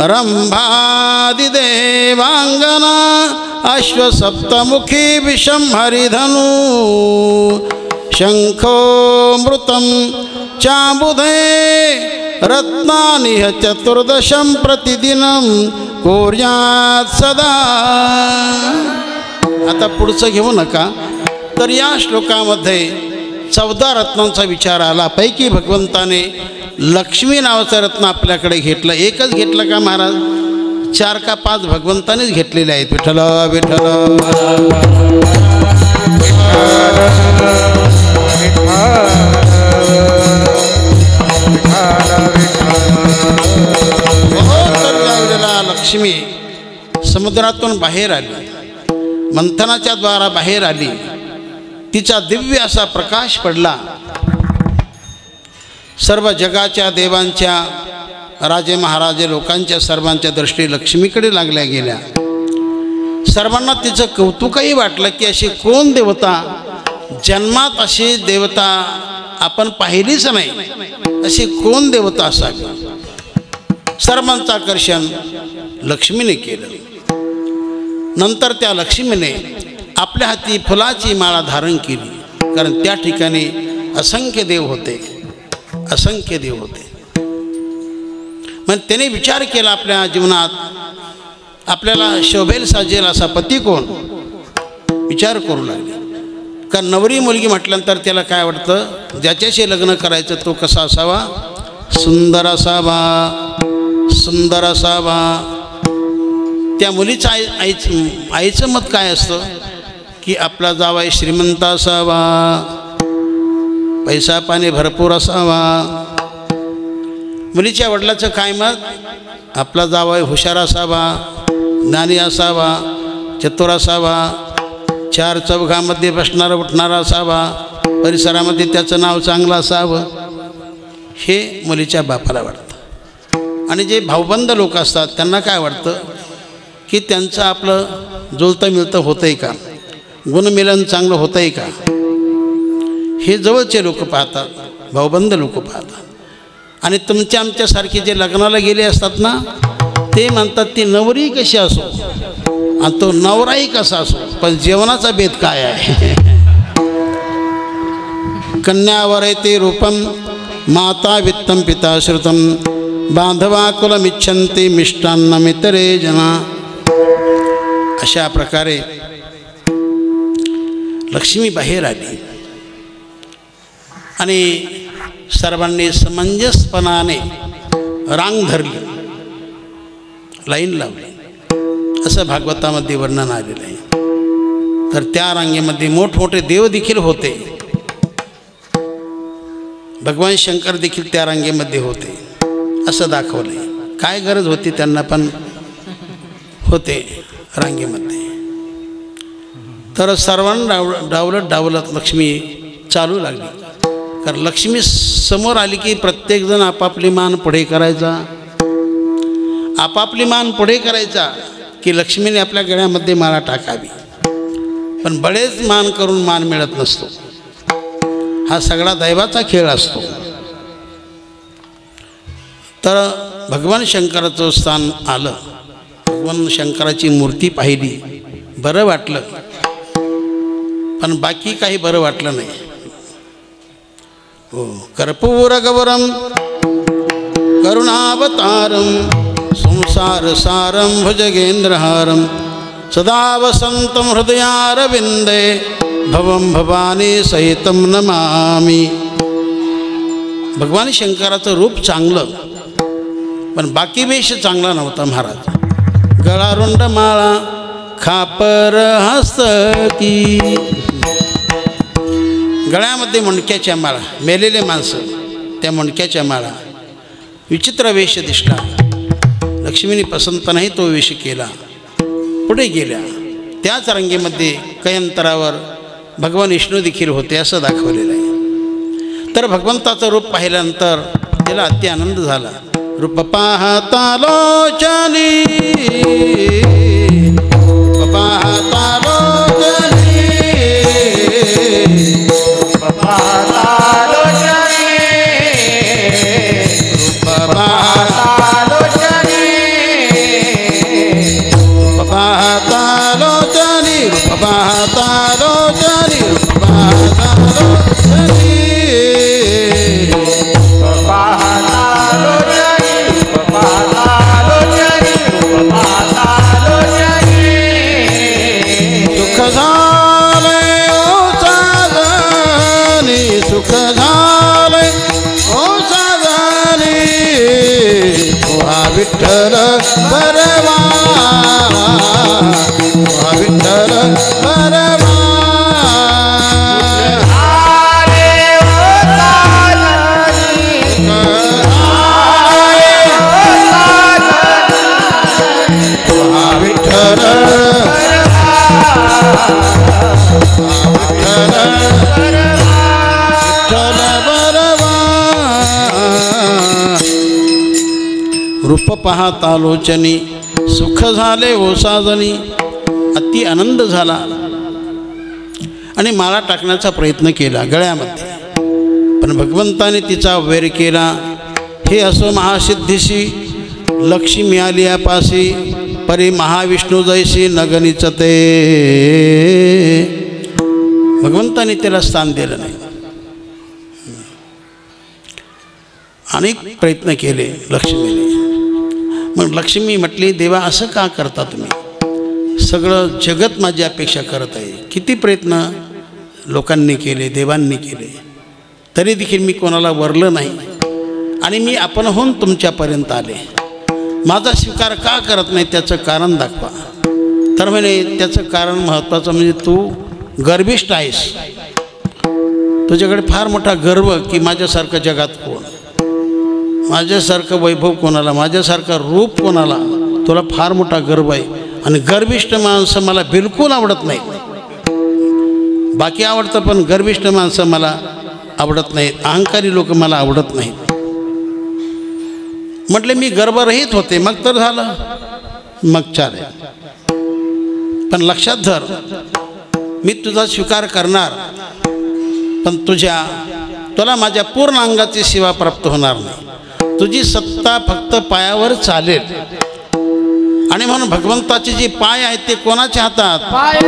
रंभादिदेवांगना अश्वसप्तमुखी विषंहरिधनु शंखो मृतं चाबुधे रत्नानिह चतुर्दशं प्रतिदिनं कुर्यात् सदा. आता पुढचं घेऊ नका. तर या श्लोकामध्ये 14 रत्नांचा विचार आला. पैकी भगवंताने लक्ष्मी नावाचं रत्न आपल्याकडे घेतलं. एकच घेतलं का महाराज? 4 का 5 भगवंतानेच घेतलेले आहेत. विठ्ठल विठ्ठल लक्ष्मी समुद्रातून बाहेर आली. मंथनाच्या द्वारा बाहेर आली. तिचा दिव्य असा प्रकाश पडला. सर्व जगाच्या देवांच्या राजे महाराजे लोकांच्या सर्वांच्या दृष्टी लक्ष्मीकडे लागल्या गेल्या. सर्वांना तिचं कौतुकही वाटलं की अशी कोण देवता, जन्मात अशी देवता आपण पाहिलीच नाही, अशी कोण देवता असावी. सर्वांचं आकर्षण लक्ष्मीने केलं. नंतर त्या लक्ष्मीने आपल्या हाती फुलाची माळा धारण केली. कारण त्या ठिकाणी असंख्य देव होते, असंख्य देव होते. मग त्याने विचार केला आपल्या जीवनात आपल्याला शोभेल साजेल असा पती कोण, विचार करू लागले. कारण नवरी मुलगी म्हटल्यानंतर त्याला काय वाटतं, ज्याच्याशी लग्न करायचं तो कसा असावा, सुंदर असावा, सुंदर असावा. त्या मुलीचं आईचं मत काय असतं की आपला जावई श्रीमंत असावा, पैसा पाणी भरपूर असावा. मुलीच्या वडिलाचं काय मत, आपला जावई हुशार असावा, ज्ञानी असावा, चतुर असावा, चार चौघामध्ये बसणारा उठणारा असावा, परिसरामध्ये त्याचं नाव चांगलं असावं, हे मुलीच्या बापाला वाटतं. आणि जे भाऊबंद लोक असतात त्यांना काय वाटतं की त्यांचं आपलं जुळतं मिळतं होतं आहे का, गुणमिलन चांगलं होतं आहे का, हे जवळचे लोक पाहतात, भाऊबंद लोक पाहतात. आणि तुमच्या आमच्यासारखे जे लग्नाला गेले असतात ना, ते म्हणतात ती नवरी कशी असो आणि तो नवराही कसा असो, पण जेवणाचा भेद काय आहे. कन्यावर ते रूपम माता वित्तम पिता श्रुतम बांधवा कुलमिच्छन्ति मिष्टान्नमितरे जना. अशा प्रकारे लक्ष्मी बाहेर आली आणि सर्वांनी समंजसपणाने रांग धरली, लाईन लावली, असं भागवतामध्ये वर्णन आलेलं आहे. तर त्या रांगेमध्ये मोठमोठे देव देखील होते, भगवान शंकर देखील त्या रांगेमध्ये होते, असं दाखवलं आहे. काय गरज होती त्यांना, पण होते रांगेमध्ये. तर सर्वांना डावलत लक्ष्मी चालू लागली. कारण लक्ष्मी समोर आली की प्रत्येकजण आपापली मान पुढे करायचा, आपापली मान पुढे करायचा की लक्ष्मीने आपल्या गळ्यामध्ये माळा टाकावी. पण बळेच मान करून मान मिळत नसतो, हा सगळा दैवाचा खेळ असतो. तर भगवान शंकराचं स्थान आलं, भगवान शंकराची मूर्ती पाहिली, बरं वाटलं, पण बाकी काही बरं वाटलं नाही. हो, कर्पूर गौरम करुणावतारम संसार सारम भुजगेंद्रहारम सदा वसंतम हृदयारविंदे भवम भवानी सहितम नमामि. भगवान शंकराचं रूप चांगलं, पण बाकी वेश चांगला नव्हता महाराज. गळारुंड माळा खापर हस्तकी, गळ्यामध्ये मुंडक्याच्या माळा, मेलेले माणसं त्या मुंडक्याच्या माळा, विचित्र वेश दिसला. लक्ष्मीने पसंत नाही तो वेश केला, पुढे गेल्या. त्याच रांगेमध्ये काही अंतरावर भगवान विष्णू देखील होते, असं दाखवलेलं आहे. तर भगवंताचं रूप पाहिल्यानंतर त्याला अति आनंद झाला. रूप पाहता लोचनी, रूप पाहता लोचनी, रूप पाहता लोचनी, रूप पाहता लोचनी, रूप पाहता लोचनी, रूप पाहता लोचनी, रूप पाहता लोचनी, सुख झाले ओ साजनी, विठ्ठल बरवा, विठ्ठल बरवा. विठ्ठल रूप पाहता लोचनी, सुख झाले ओ साजनी, अति आनंद झाला. आणि माळा टाकण्याचा प्रयत्न केला गळ्यामध्ये, पण भगवंताने तिचा वैर केला. हे असो महासिद्धीशी लक्ष्मी मिळाली यापासी, परी महाविष्णू जैसी नगनीच ते. भगवंताने त्याला स्थान दिलं नाही. अनेक प्रयत्न केले लक्ष्मीने. मग लक्ष्मी म्हटली, देवा असं का करता तुम्ही, सगळं जगत माझी अपेक्षा करत आहे. किती प्रयत्न लोकांनी केले, देवांनी केले, तरी देखील मी कोणाला वरलं नाही. आणि मी आपणहून तुमच्यापर्यंत आले. माझा स्वीकार का करत नाही त्याचं कारण दाखवा. तर म्हणे त्याचं कारण महत्त्वाचं म्हणजे तू गर्विष्ठ आहेस. तुझ्याकडे फार मोठा गर्व की माझ्यासारखं जगात कोण, माझ्यासारखं वैभव कोणाला, माझ्यासारखं रूप कोणाला. तुला फार मोठा गर्व आहे. आणि गर्विष्ठ माणसं मला बिलकुल आवडत नाही. बाकी आवडतं पण गर्विष्ठ माणसं मला आवडत नाहीत. अहंकारी लोक मला आवडत नाहीत. म्हटले मी गर्वरहित होते मग तर झालं, मग चालेल. पण लक्षात धर, मी तुझा स्वीकार करणार पण तुला माझ्या पूर्ण अंगाची सेवा प्राप्त होणार नाही. तुझी सत्ता फक्त पायावर चालेल. आणि म्हणून भगवंताचे जे पाय आहेत ते कोणाच्या हातात? पाय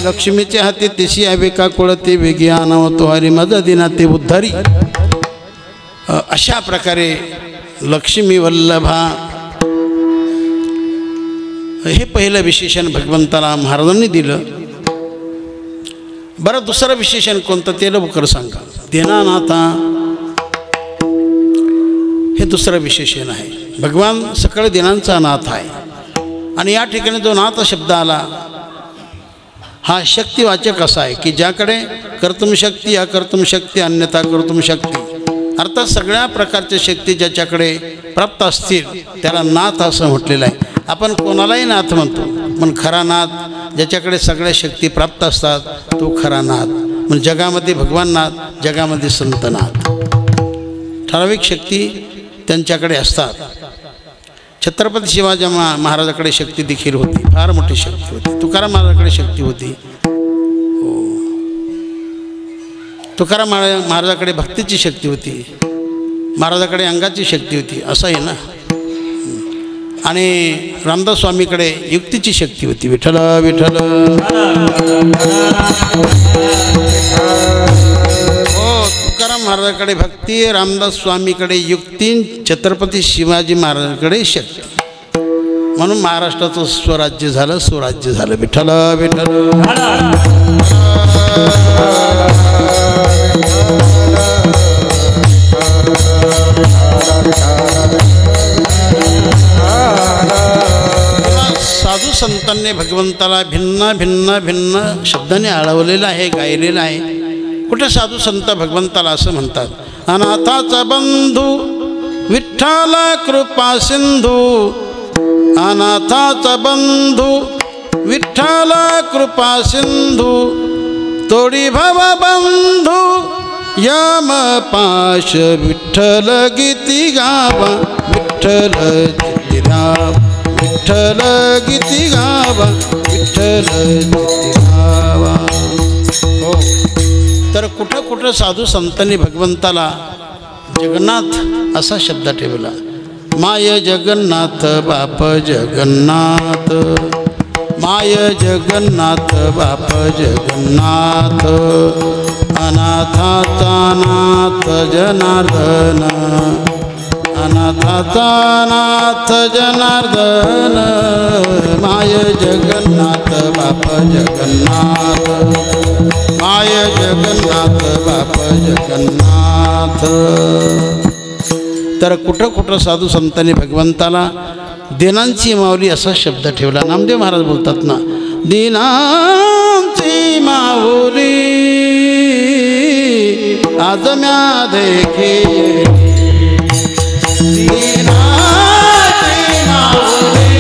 लक्ष्मीचे लक्ष्मीचे हाती तेशी आवे का कुळते वेगी आणाव तो हरी माझा दिना ते उद्धारी. अशा प्रकारे लक्ष्मी वल्लभा हे पहिलं विशेषण भगवंताला महाराजांनी दिलं. बरं दुसरं विशेषण कोणतं ते लवकर सांगा. दीनानाथा हे दुसरं विशेषण आहे. भगवान सकळ दिनांचा नाथ आहे. आणि या ठिकाणी जो नाथ शब्द आला हा शक्तिवाचक असा आहे की ज्याकडे कर्तुम शक्ती, अकर्तुम शक्ती, अन्यथा कर्तुम शक्ती, अर्थात सगळ्या प्रकारच्या शक्ती ज्याच्याकडे प्राप्त असतील त्याला नाथ असं म्हटलेलं आहे. आपण कोणालाही नाथ म्हणतो पण खरा नाथ ज्याच्याकडे सगळ्या शक्ती प्राप्त असतात तो खरा नाथ. म्हणजे जगामध्ये भगवान नाथ, जगामध्ये संत नाथ. ठराविक शक्ती त्यांच्याकडे असतात. छत्रपती शिवाजी महाराजाकडे शक्ती देखील होती, फार मोठी शक्ती होती. तुकाराम महाराजाकडे शक्ती होती. हो, तुकाराम महाराजाकडे भक्तीची शक्ती होती, महाराजाकडे अंगाची शक्ती होती, असं आहे ना. आणि रामदास स्वामीकडे युक्तीची शक्ती होती. विठ्ठल विठ्ठल. हो, तुकाराम महाराजाकडे भक्ती, रामदास स्वामीकडे युक्ती, छत्रपती शिवाजी महाराजांकडे शक्ती. म्हणून महाराष्ट्राचं स्वराज्य झालं, स्वराज्य झालं. विठ्ठल विठ्ठल. साधू संतांनी भगवंताला भिन्न भिन्न भिन्न शब्दाने आळवलेलं आहे, गायलेलं आहे. कुठे साधू संत भगवंताला असं म्हणतात, अनाथाचा बंधू विठ्ठल कृपा सिंधू, अनाथाचा बंधू विठ्ठल कृपा सिंधू, तोडी भव बंधू यम पाश, विठ्ठल गीती गावा, विठ्ठल गीती गावा, विठ्ठल गीती गावा, विठ्ठल गीती गावा. हो, तर कुठं कुठं साधू संतांनी भगवंताला जगन्नाथ असा शब्द ठेवला. माय जगन्नाथ बाप जगन्नाथ, माय जगन्नाथ बाप जगन्नाथ, अनाथाचा नाथ जनार्दन, अनाथाचा नाथ जनार्दन, माय जगन्नाथ बाप जगन्नाथ, माय जगन्नाथ बाप जगन्नाथ. तर कुठं कुठं साधू संतांनी भगवंताला दिनांची माऊली असा शब्द ठेवला. नामदेव महाराज बोलतात ना, दिनांची माऊली आज म्या देखी, दिनांची माऊली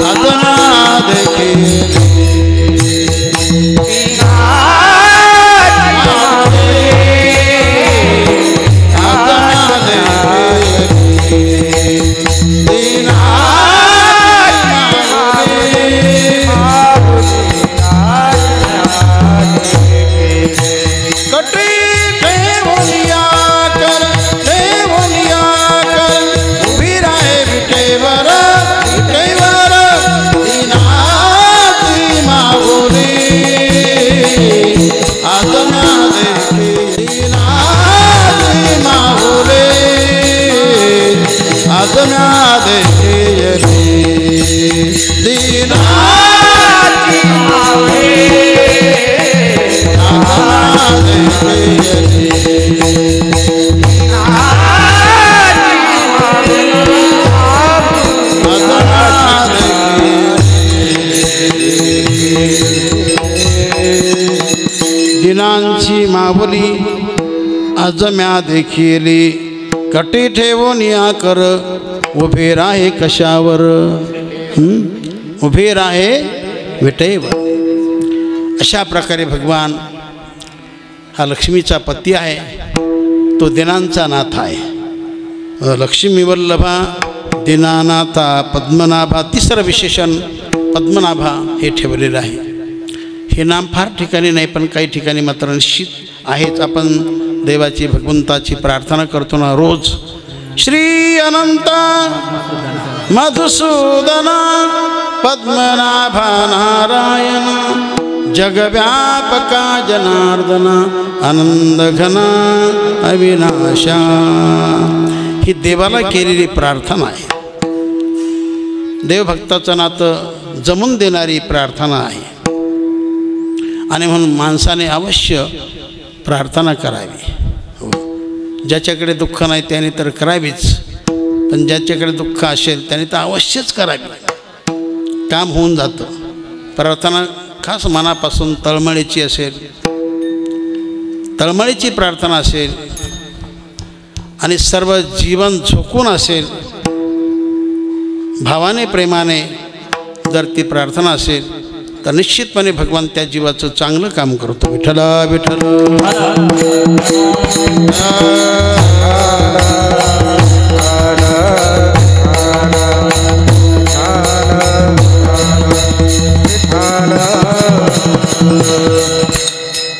आज म्या देखी, दिनाची मावळे दिनांची मावली अजम्या देखिली कटी ठेवून या कर उभे राहे कशावर उभे राहे विटेवर. अशा प्रकारे भगवान हा लक्ष्मीचा पती आहे, तो दिनांचा नाथ आहे. लक्ष्मी वल्लभा दीनानाथा पद्मनाभा, तिसरं विशेषण पद्मनाभा हे ठेवलेलं आहे. हे नाम फार ठिकाणी नाही पण काही ठिकाणी मात्र निश्चित आहेच. आपण देवाची भगवंताची प्रार्थना करतो ना रोज. श्री अनंत मधुसूदना पद्मनाभा नारायण जगव्यापका जनार्दना आनंदघना अविनाशा. ही देवाला केलेली प्रार्थना आहे. देवभक्ताचं नातं जमून देणारी प्रार्थना आहे. आणि म्हणून माणसाने अवश्य प्रार्थना करावी. हो, ज्याच्याकडे दुःख नाही त्याने तर करावीच, पण ज्याच्याकडे दुःख असेल त्याने तर अवश्यच करावी. काम होऊन जातं. प्रार्थना खास मनापासून तळमळीची असेल, तळमळीची प्रार्थना असेल आणि सर्व जीवन झोकून असेल, भावाने प्रेमाने जर ती प्रार्थना असेल तर निश्चितपणे भगवान त्या जीवाचं चांगलं काम करतो. विठ्ठल विठ्ठल.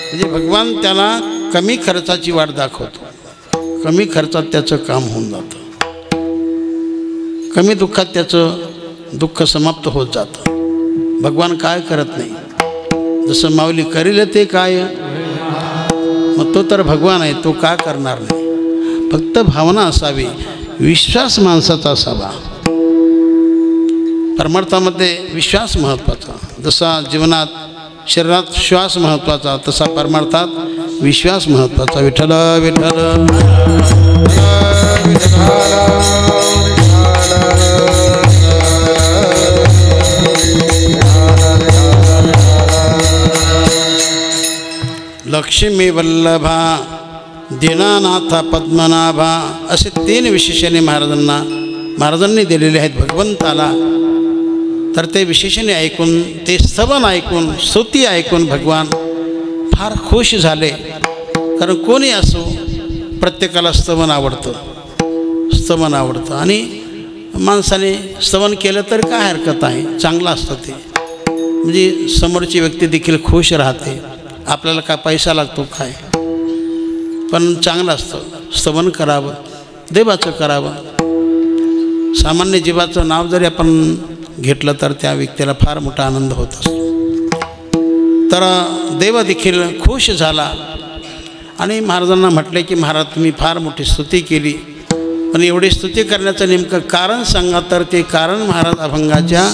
म्हणजे भगवान त्याला कमी खर्चाची वाट दाखवतो. कमी खर्चात त्याचं काम होऊन जातं. कमी दुःखात त्याचं दुःख समाप्त होत जातं. भगवान काय करत नाही, जसं माऊली करील ते काय, मग तो तर भगवान आहे, तो का करणार नाही. फक्त भावना असावी, विश्वास माणसाचा असावा. परमार्थामध्ये विश्वास महत्त्वाचा. जसा जीवनात शरीरात श्वास महत्त्वाचा तसा परमार्थात विश्वास महत्त्वाचा. विठ्ठल विठ्ठल. लक्ष्मी वल्लभा दीनानाथा पद्मनाभा असे 3 विशेषणे महाराजांनी दिलेले आहेत भगवंताला. तर ते विशेषणे ऐकून, ते स्तवन ऐकून, स्तुती ऐकून भगवान फार खुश झाले. कारण कोणी असो प्रत्येकाला स्तवन आवडतं, स्तवन आवडतं. आणि माणसाने स्तवन केलं तर काय हरकत आहे, चांगलं असतं ते. म्हणजे समोरची व्यक्ती देखील खुश राहते. आपल्याला काय पैसा लागतो काय, पण चांगलं असतं. स्तवन करावं, देवाचं करावं. सामान्य जीवाचं नाव जरी आपण घेतलं तर त्या व्यक्तीला फार मोठा आनंद होत असतो. तर देव देखील खुश झाला आणि महाराजांना म्हटले की महाराज तुम्ही फार मोठी स्तुती केली, पण एवढी स्तुती करण्याचं नेमकं कारण सांगा. तर ते कारण महाराज अभंगाच्या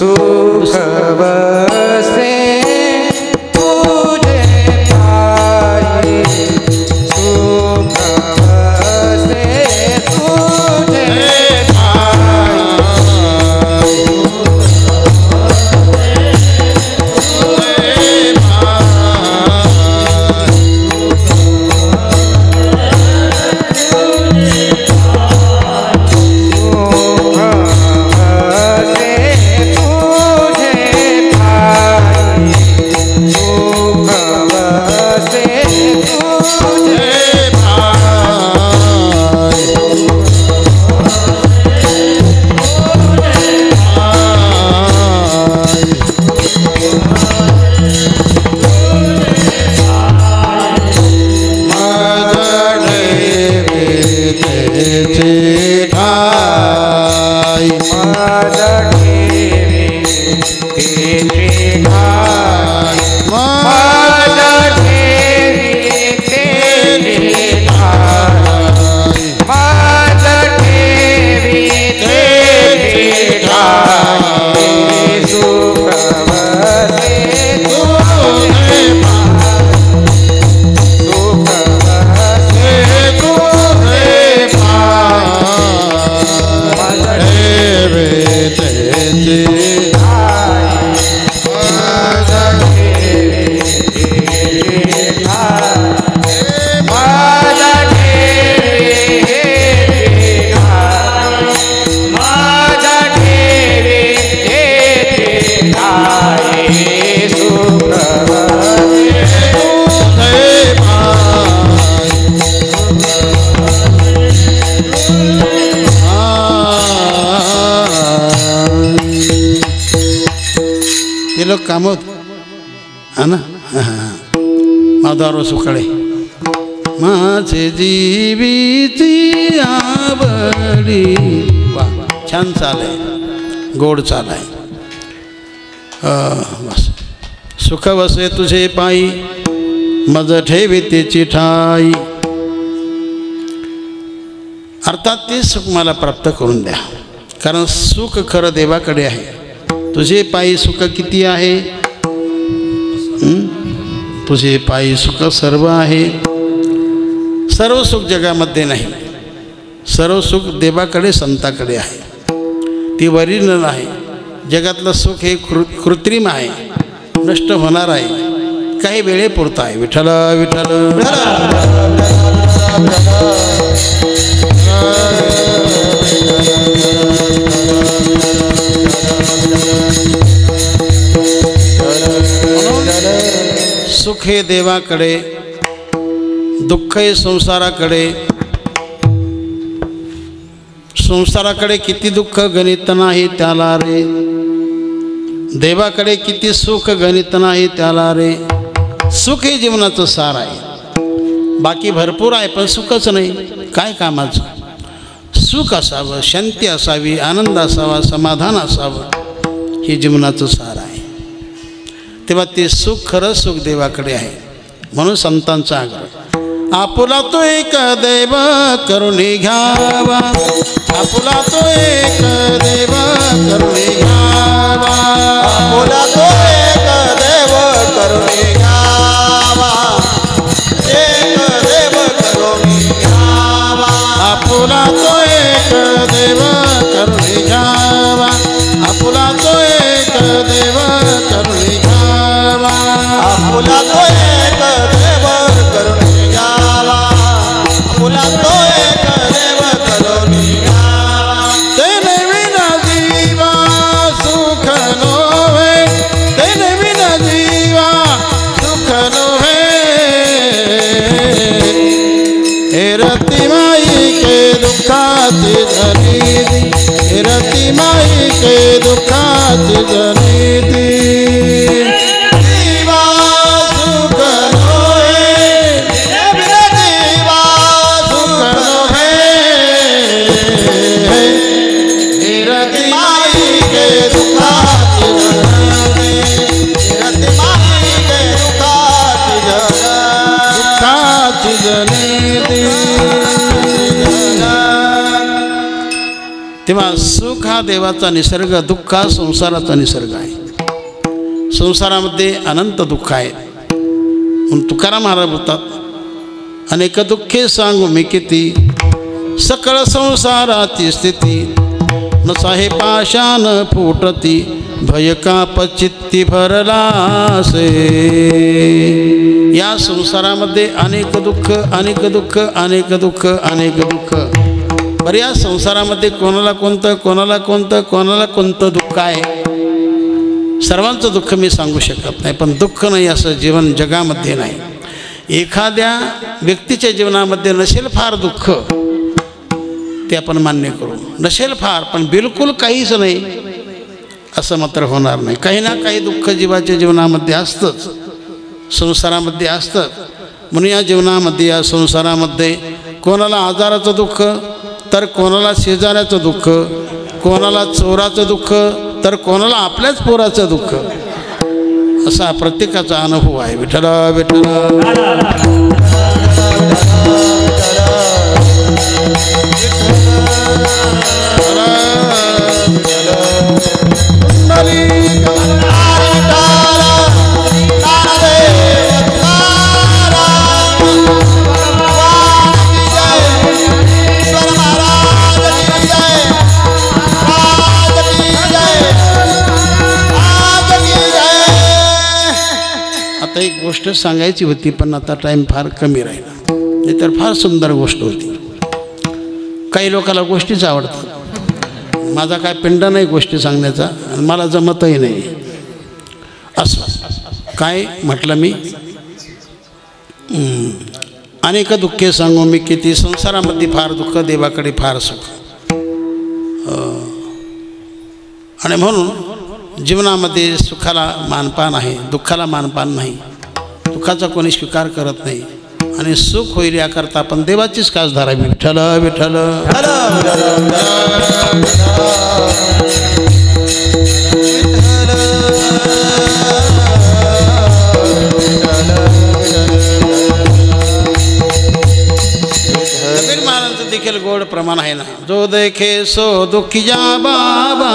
ते लोक कामत हा ना. माधवराव सुकाळे माझे जीवीची आवडी. वा छान चाल आहे, गोड चाल आहे. बस सुख वसे तुझे पायी मज ठेवी त्याची ठाई. अर्थात ते सुख मला प्राप्त करून द्या, कारण सुख खरं देवाकडे आहे. तुझे पायी सुख किती आहे? तुझे पायी सुख सर्व आहे. सर्व सुख जगामध्ये नाही, सर्व सुख देवाकडे संताकडे आहे. ती ओरिजिनल आहे. जगातलं सुख हे कृत्रिम आहे, नष्ट होणार आहे, काही वेळेपुरतं आहे. विठ्ठल विठ्ठल सुख हे देवाकडे, दुःख हे संसाराकडे. संसाराकडे किती दुःख गणित नाही त्याला रे, देवाकडे किती सुख गणित नाही त्याला रे. सुख हे जीवनाचं सार आहे. बाकी भरपूर आहे पण सुखच नाही, काय कामाचं. सुख असावं, शांती असावी, आनंद असावा, समाधान असावं, हे जीवनाचं सार आहे. तेव्हा ते सुख खरं सुख देवाकडे आहे. म्हणून संतांचा आग्रह, आपुला तो एक देव करुणी घ्यावा. आपुला तो एक देव करुणी घ्यावा. आपुला तो एक देव करुणी घ्यावा. एक देव करुणी घ्यावा. आपुला तो एक देव करुणी घ्यावा. आपुला तो एक देव करुणी घ्यावा. आपुला तो एक देव करुणी घ्यावा. आपुला तो एक देव करुणी घ्यावा. तेने विना जीवा सुख नोहे. तेने विना जीवा सुख नोहे. हे रती माई के दुःखाची जनिती. हे रती माई के दुःखाची जनिती. जीवा सुख नोहे. बिना जीवा सुख नोहे. रती माई के दुःखाची जननी. रती माई के दुःखाची जननी. दुःखाची जनिती. तेव्हा सुख हा देवाचा निसर्ग, दुःख हा संसाराचा निसर्ग आहे. संसारामध्ये अनंत दुःख आहे. म्हणून तुकाराम महाराज बोलतात, अनेक दुःखे सांगू मी किती. सकळ संसाराची स्थिती नसा हे पाषाण फुटती. भय काप चित्ती भरलासे. या संसारामध्ये अनेक दुःख, अनेक दुःख, अनेक दुःख, अनेक दुःख. बरं, या संसारामध्ये कोणाला कोणतं, कोणाला कोणतं, कोणाला कोणतं दुःख आहे. सर्वांचं दुःख मी सांगू शकत नाही, पण दुःख नाही असं जीवन जगामध्ये नाही. एखाद्या व्यक्तीच्या जीवनामध्ये नसेल फार दुःख, ते आपण मान्य करू. नसेल फार, पण बिलकुल काहीच नाही असं मात्र होणार नाही. काही ना काही दुःख जीवाच्या जीवनामध्ये असतंच, संसारामध्ये असतं. म्हणून या जीवनामध्ये, या संसारामध्ये कोणाला आजाराचं दुःख, तर कोणाला शेजाऱ्याचं दुःख, कोणाला चोराचं दुःख, तर कोणाला आपल्याच पोराचं दुःख. असा प्रत्येकाचा अनुभव आहे. विठ्ठल विठ्ठल आता एक गोष्ट सांगायची होती, पण आता टाईम फार कमी राहिला. नाही तर फार सुंदर गोष्ट होती. काही लोकांना गोष्टीच आवडतात. माझा काय पिंड नाही गोष्टी सांगण्याचा, आणि मला जमतही नाही. असं काय म्हटलं मी, अनेक दुःखे सांगू मी किती. संसारामध्ये फार दुःख, देवाकडे फार सुख. आणि म्हणून जीवनामध्ये सुखाला मानपान आहे, दुःखाला मानपान नाही. दुःखाचा कोणी स्वीकार करत नाही आणि सुख होईल याकरता आपण देवाचीच कास धरावी. विठ्ठल विठ्ठल कबीर महाराजांचं देखील गोड प्रमाण आहे ना. जो देखे सो दुखिया बाबा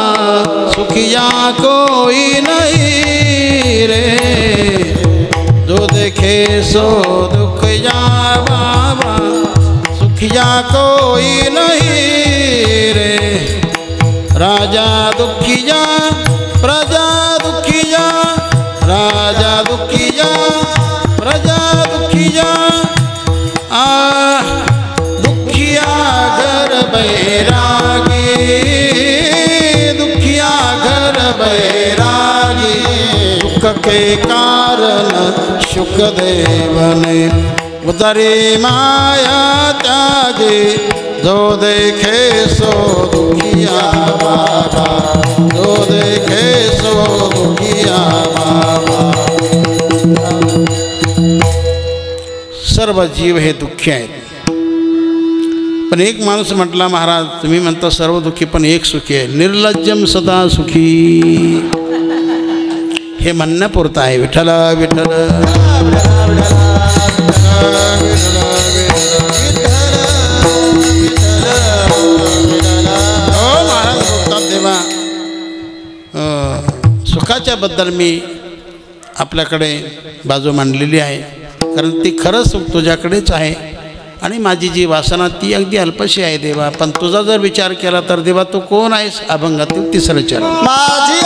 सुखिया कोई नहीं रे. जो देखे सो दुखिया बाबा सुखिया कोई नहीं रे. राजा दुखिया प्रजा दुखिया राजा दुखिया प्रजा दुखिया दुखिया घर बैरागी दुखिया घर बैरागी. दुख के कारण सुखदेव ने उतरी माया त्यागी. जो देखे सो दुखिया बाबा जो देखे सो दुखिया बाबा. सर्व जीव हे दुःखी आहेत. पण एक माणूस म्हटला महाराज तुम्ही म्हणता सर्व दुःखी पण एक सुखी आहे. निर्लज्जम सदा सुखी हे म्हणण्यापुरतं आहे. विठ्ठल विठ्ठल हो महाराज बोलतात देवा सुखाच्या बद्दल मी आपल्याकडे बाजू मांडलेली आहे. कारण ती खरंच सुख तुझ्याकडेच आहे आणि माझी जी वासना ती अगदी अल्पशी आहे देवा. पण तुझा जर विचार केला तर देवा तू कोण आहेस. अभंगातील तिसरं चरण. माझी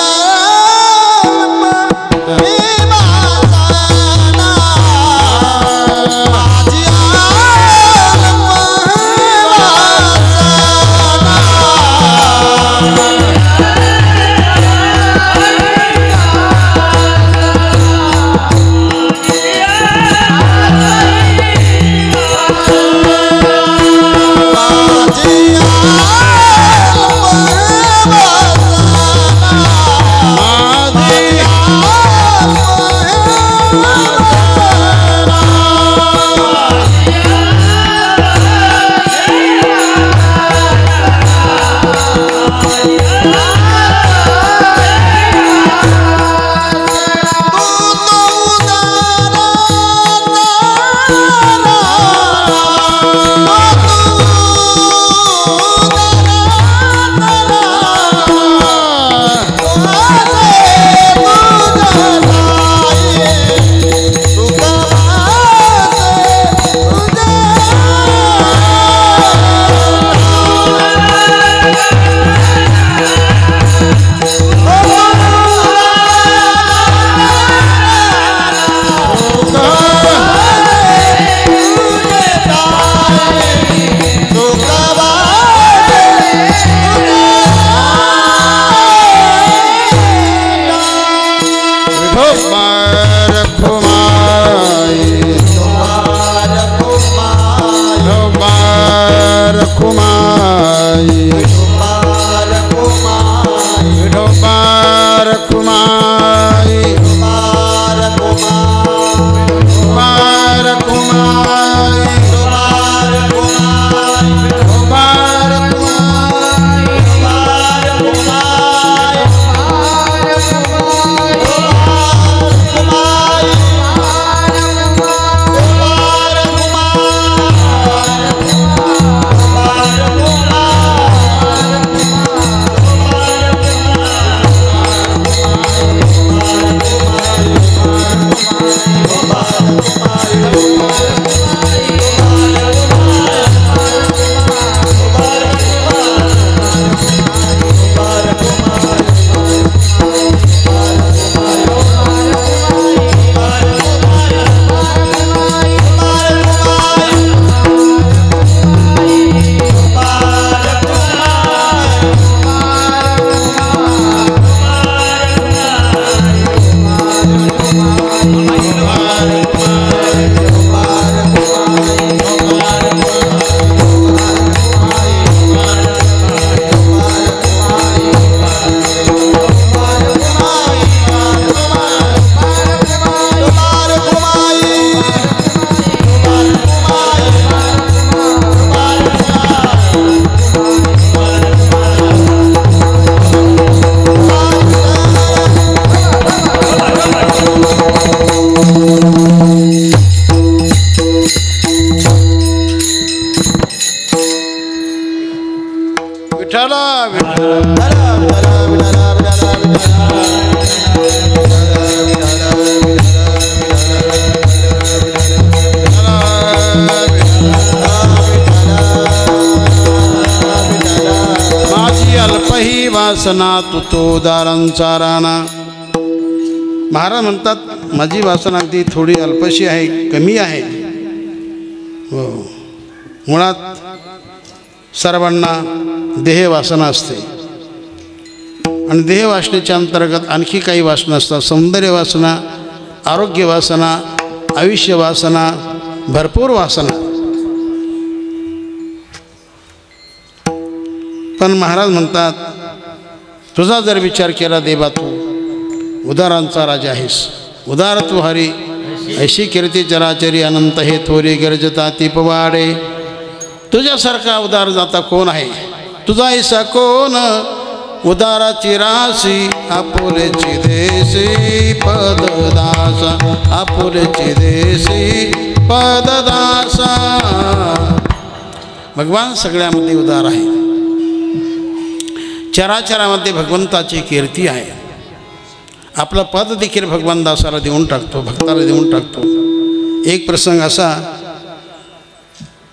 वासना तू तो दारांचा राणा. महाराज म्हणतात माझी वासना अगदी थोडी अल्पशी आहे, कमी आहे. हो, मुळात सर्वांना देह वासना असते आणि देह वासनेच्या अंतर्गत आणखी काही वासना असतात. सौंदर्य वासना, आरोग्य वासना, आयुष्य वासना, भरपूर वासना. पण महाराज म्हणतात तुझा जर विचार केला देवा, तू उदारांचा राजा आहेस. उदार तू हरी ऐशी कीर्ती चराचरी अनंत हे थोरी गर्जता ती पवाडे. तुझ्यासारखा उदार जाता कोण आहे, तुझा ऐसा कोण. उदाराची राशी आपुलेची देशी पददासा, आपुलेची देशी पददासा. भगवान सगळ्यामध्ये उदार आहे. चराचरामध्ये भगवंताची कीर्ती आहे. आपलं पद देखील भगवान दासाला देऊन टाकतो, भक्ताला देऊन टाकतो. एक प्रसंग असा,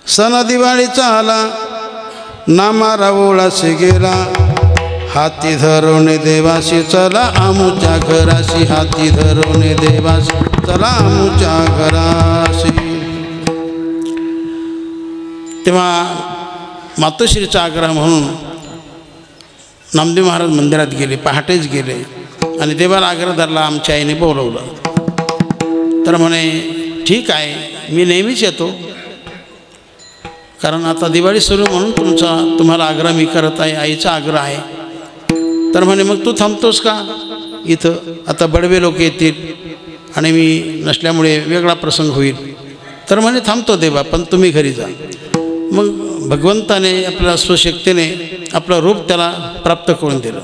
सण दिवाळीचा आला, नामा रावळाशी गेला, हाती धरून देवाशी चला आमुच्या घराशी. हाती धरून देवाशी चला आमुच्या घराशी. तेव्हा मातोश्रीचा आग्रह म्हणून नामदेव महाराज मंदिरात गेले, पहाटेच गेले आणि देवाला आग्रह धरला. आमच्या आईने बोलवलं तर म्हणे ठीक आहे, मी नेहमीच येतो, कारण आता दिवाळी सुरू म्हणून तुम्हाला आग्रह मी करत आहे, आईचा आग्रह आहे. तर म्हणे मग तू थांबतोस का इथं, आता बडवे लोक येतील आणि मी नसल्यामुळे वेगळा प्रसंग होईल. तर म्हणे थांबतो देवा, पण तुम्ही घरी जा. मग भगवंताने आपल्या स्वशक्तीने आपलं रूप त्याला प्राप्त करून दिलं.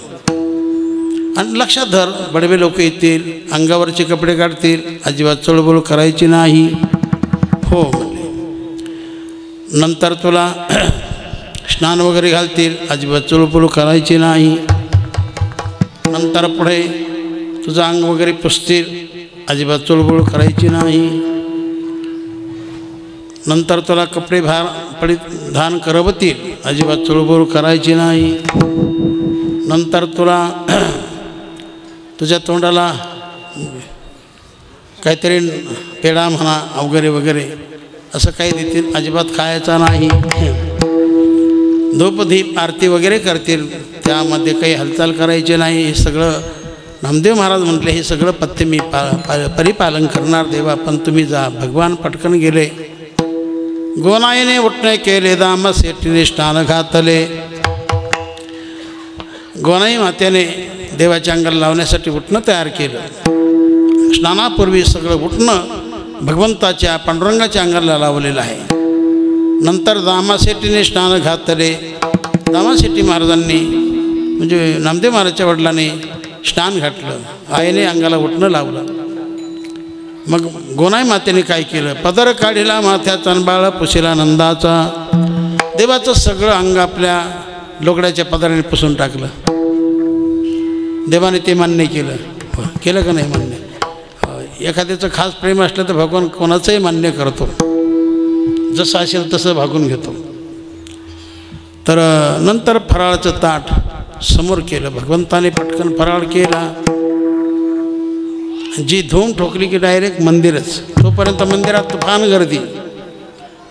आणि लक्षात धर, बडवे लोक येतील, अंगावरचे कपडे काढतील, अजिबात चळबळ करायची नाही. हो म्हणले. नंतर तुला स्नान वगैरे घालतील, अजिबात चळबळ करायची नाही. नंतर पुढे तुझं अंग वगैरे पुसतील, अजिबात चळबळ करायची नाही. नंतर तुला कपडे परिधान करवतील, अजिबात चळबळ करायची नाही. नंतर तुला तुझ्या तोंडाला काहीतरी पेढा म्हणा वगैरे वगैरे असं काही देतील, अजिबात खायचा नाही. धूपदीप आरती वगैरे करतील, त्यामध्ये काही हालचाल करायची नाही. हे सगळं नामदेव महाराज म्हटले, हे सगळं पथ्य मी परिपालन करणार देवा, पण तुम्ही जा. भगवान पटकन गेले. गोनाईने उठणे केले, दाम सेठीने स्नान घातले. गोनाई मात्याने देवाच्या अंगाला लावण्यासाठी उठणं तयार केलं. स्नानापूर्वी सगळं उठणं भगवंताच्या पांडुरंगाच्या अंगाला लावलेलं आहे. नंतर दामासेठीने स्नान घातले. दामासेठी महाराजांनी म्हणजे नामदेव महाराजच्या वडिलांनी स्नान घातलं, आईने अंगाला उठणं लावलं. मग गोनाई मातेने काय केलं, पदर काढिला माथ्याचा बाळ पुशिला नंदाचा. देवाचं सगळं अंग आपल्या लोकड्याच्या पदराने पुसून टाकलं. देवाने ते मान्य केलं. केलं का नाही मान्य? एखाद्याचं खास प्रेम असलं तर भगवान कोणाचंही मान्य करतो, जसं असेल तसं भागून घेतो. तर नंतर फराळाचं ताट समोर केलं. भगवंताने पटकन फराळ केला. जी धूम ठोकली की डायरेक्ट मंदिरच. तोपर्यंत मंदिरात तुफान गर्दी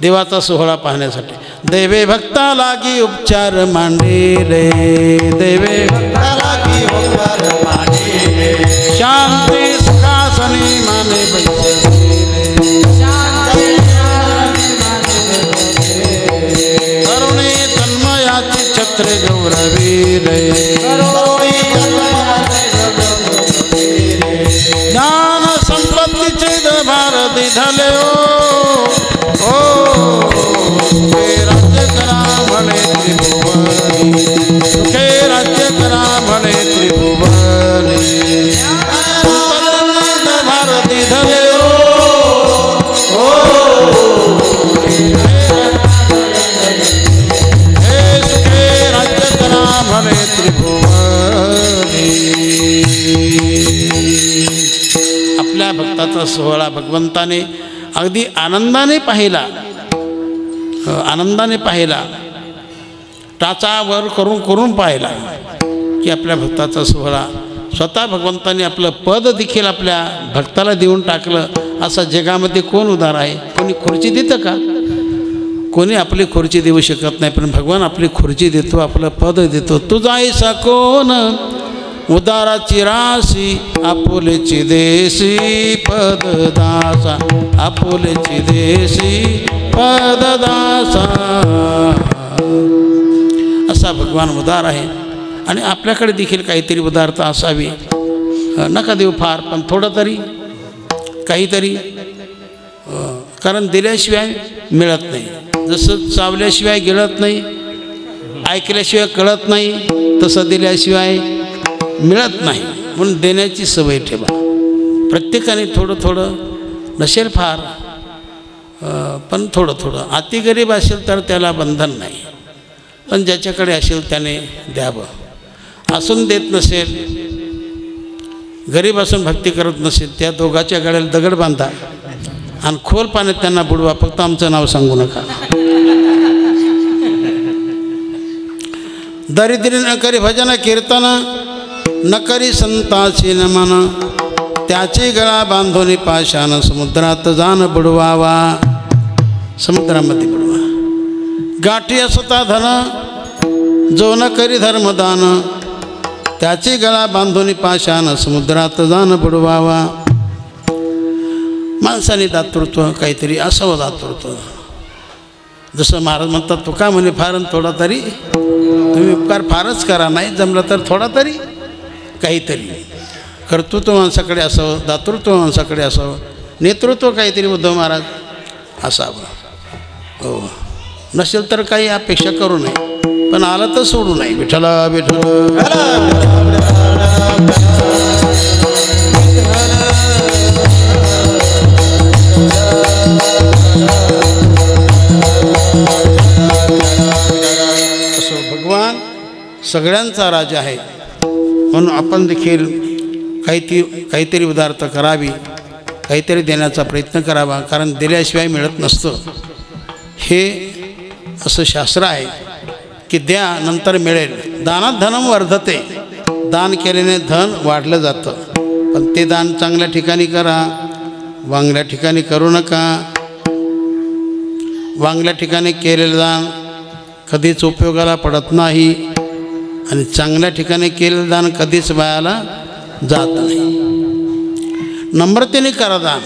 देवाचा सोहळा पाहण्यासाठी. दैवे भक्ता लागी उपचार मांडले, दैवे भक्ता लागी उपचार मांडले. शांती सुखासनी माने बैसले, करुणे तन्मयाची छत्र गौरविले. ज्ञान संपत्तीचे भारती झाले. ओ राज्य करा म्हणे त्रिभुवनी, सुखे राज्य करा म्हणे त्रिभुवनी. भारती झाले. हे सुखे राज्य करा म्हणे त्रिभुवनी. आपल्या भक्ताचा सोहळा भगवंताने अगदी आनंदाने पाहिला, टाचावर करून पाहिला की आपल्या भक्ताचा सोहळा स्वतः भगवंतांनी आपलं पद देखील आपल्या भक्ताला देऊन टाकलं. असा जगामध्ये कोण उदार आहे? कोणी खुर्ची देतं का? कोणी आपली खुर्ची देऊ शकत नाही, पण भगवान आपली खुर्ची देतो, आपलं पद देतो. तुझा ऐसा कोण उदाराची राशी आपुलेची देशी पददासा आपुलेची देशी पददासा. असा भगवान उदार आहे आणि आपल्याकडे देखील काहीतरी उदारता असावी. नका देऊ फार, पण थोडं तरी काहीतरी, कारण दिल्याशिवाय मिळत नाही. जसं चावल्याशिवाय गिळत नाही, ऐकल्याशिवाय कळत नाही, तसं दिल्याशिवाय मिळत नाही. म्हणून देण्याची सवय ठेवा. प्रत्येकाने थोडं थोडं, नसेल फार पण थोडं थोडं. अति गरीब असेल तर त्याला बंधन नाही, पण ज्याच्याकडे असेल त्याने द्यावं. असून देत नसेल, गरीब असून भक्ती करत नसेल, त्या दोघाच्या गळ्याला दगड बांधा आणि खोल पाण्यात त्यांना बुडवा. फक्त आमचं नाव सांगू नका. दरिद्री न करी भजन कीर्तन, न करी संताची नमन, त्याची गळा बांधून पाशान समुद्रात जाण बुडवावा. समुद्रामध्ये बुडवा. गाठी असता धन, जो न करी धर्मदान, त्याची गळा बांधून पाशान समुद्रात जाण बुडवावा. माणसाने दातृत्व काहीतरी असावं. दातृत्व जसं महाराज म्हणतात, तुका म्हणे फार थोडा तरी, तुम्ही उपकार फारच करा, नाही जमलं तर थोडा तरी काहीतरी. कर्तृत्व माणसाकडे असावं, दातृत्व माणसाकडे असावं, नेतृत्व काहीतरी उद्धव महाराज असावं. हो, नसेल तर काही अपेक्षा करू नये, पण आलं तर सोडू नये. विठ्ठला विठ्ठल. असो, भगवान सगळ्यांचा राजा आहे. म्हणून आपण देखील काहीतरी उदारता करावी, काहीतरी देण्याचा प्रयत्न करावा. कारण दिल्याशिवाय मिळत नसतं, हे असं शास्त्र आहे की द्या नंतर मिळेल. दानात धनम वर्धते, दान केल्याने धन वाढलं जातं. पण ते दान चांगल्या ठिकाणी करा, वांगल्या ठिकाणी करू नका. वांगल्या ठिकाणी केलेलं दान कधीच उपयोगाला पडत नाही आणि चांगल्या ठिकाणी केलेलं दान कधीच वायाला जात नाही. नम्रतेने करा दान.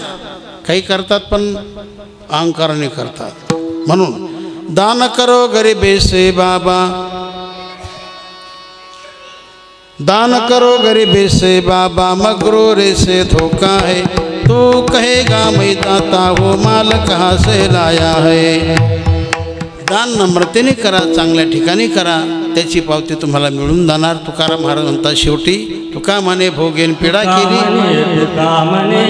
काही करतात पण अहंकाराने करतात. म्हणून दान करो गरीबे से बाबा, दान करो गरीबे से बाबा, मगरूरे से धोखा है. तू कहेगा मैं दाता हो, माल कहाँ से लाया है. दान नम्रतेने करा, चांगल्या ठिकाणी करा, त्याची पावती तुम्हाला मिळून जाणार. तुकाराम महाराज म्हणतात शेवटी, तुका म्हणे भोगेन पिढा केली, तुका म्हणे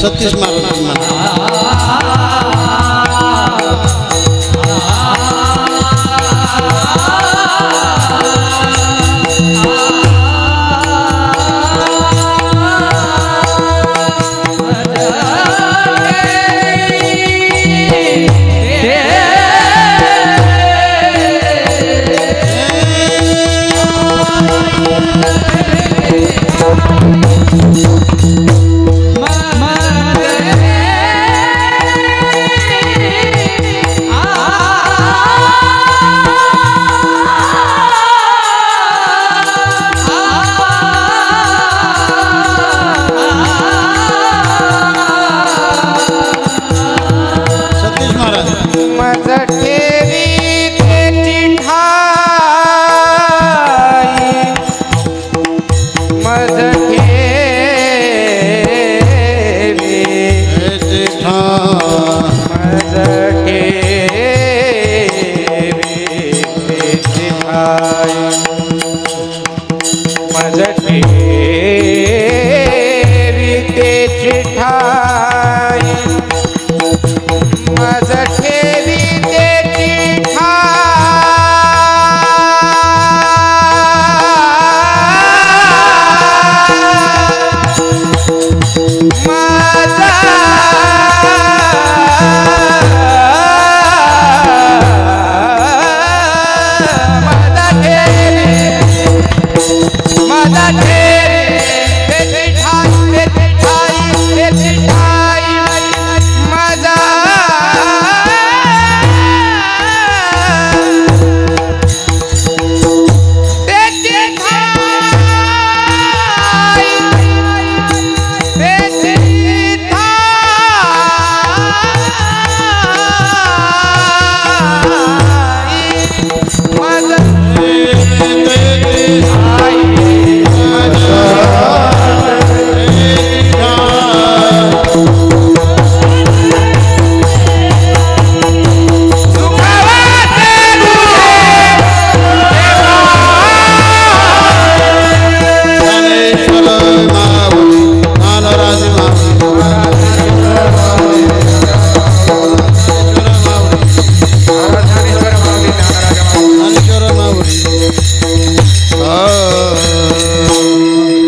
सतीश महाराज म्हणा.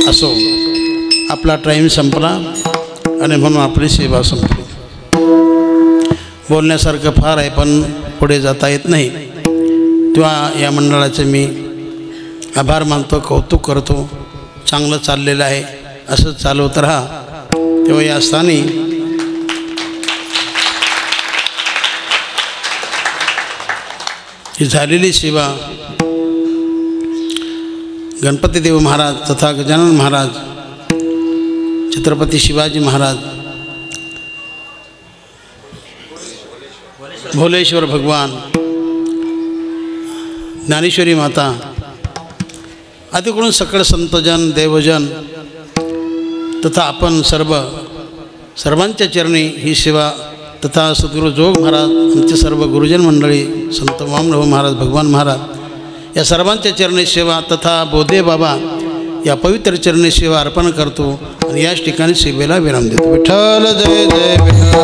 असो आपला टाईम संपला आणि म्हणून आपली सेवा संपली. बोलण्यासारखं फार आहे पण पुढे जाता येत नाही, तेव्हा या मंडळाचे मी आभार मानतो, कौतुक करतो. चांगलं चाललेलं आहे, असंच चालवत राहा. तेव्हा या स्थानी ही झालेली सेवा गणपती देव महाराज तथा गजानन महाराज, छत्रपती शिवाजी महाराज, भोलेश्वर भगवान, ज्ञानेश्वरी माता आदी करून सकळ संतजन देवजन तथा आपण सर्वांच्या चरणी ही सेवा तथा सद्गुरू जोग महाराज, आमचे सर्व गुरुजन मंडळी, संत वामनभाऊ महाराज, भगवान महाराज या सर्वांच्या चरणी सेवा तथा बोधे बाबा या पवित्र चरणी सेवा अर्पण करतो आणि याच ठिकाणी सेवेला विराम देतो. विठ्ठल जय जय विठ्ठल.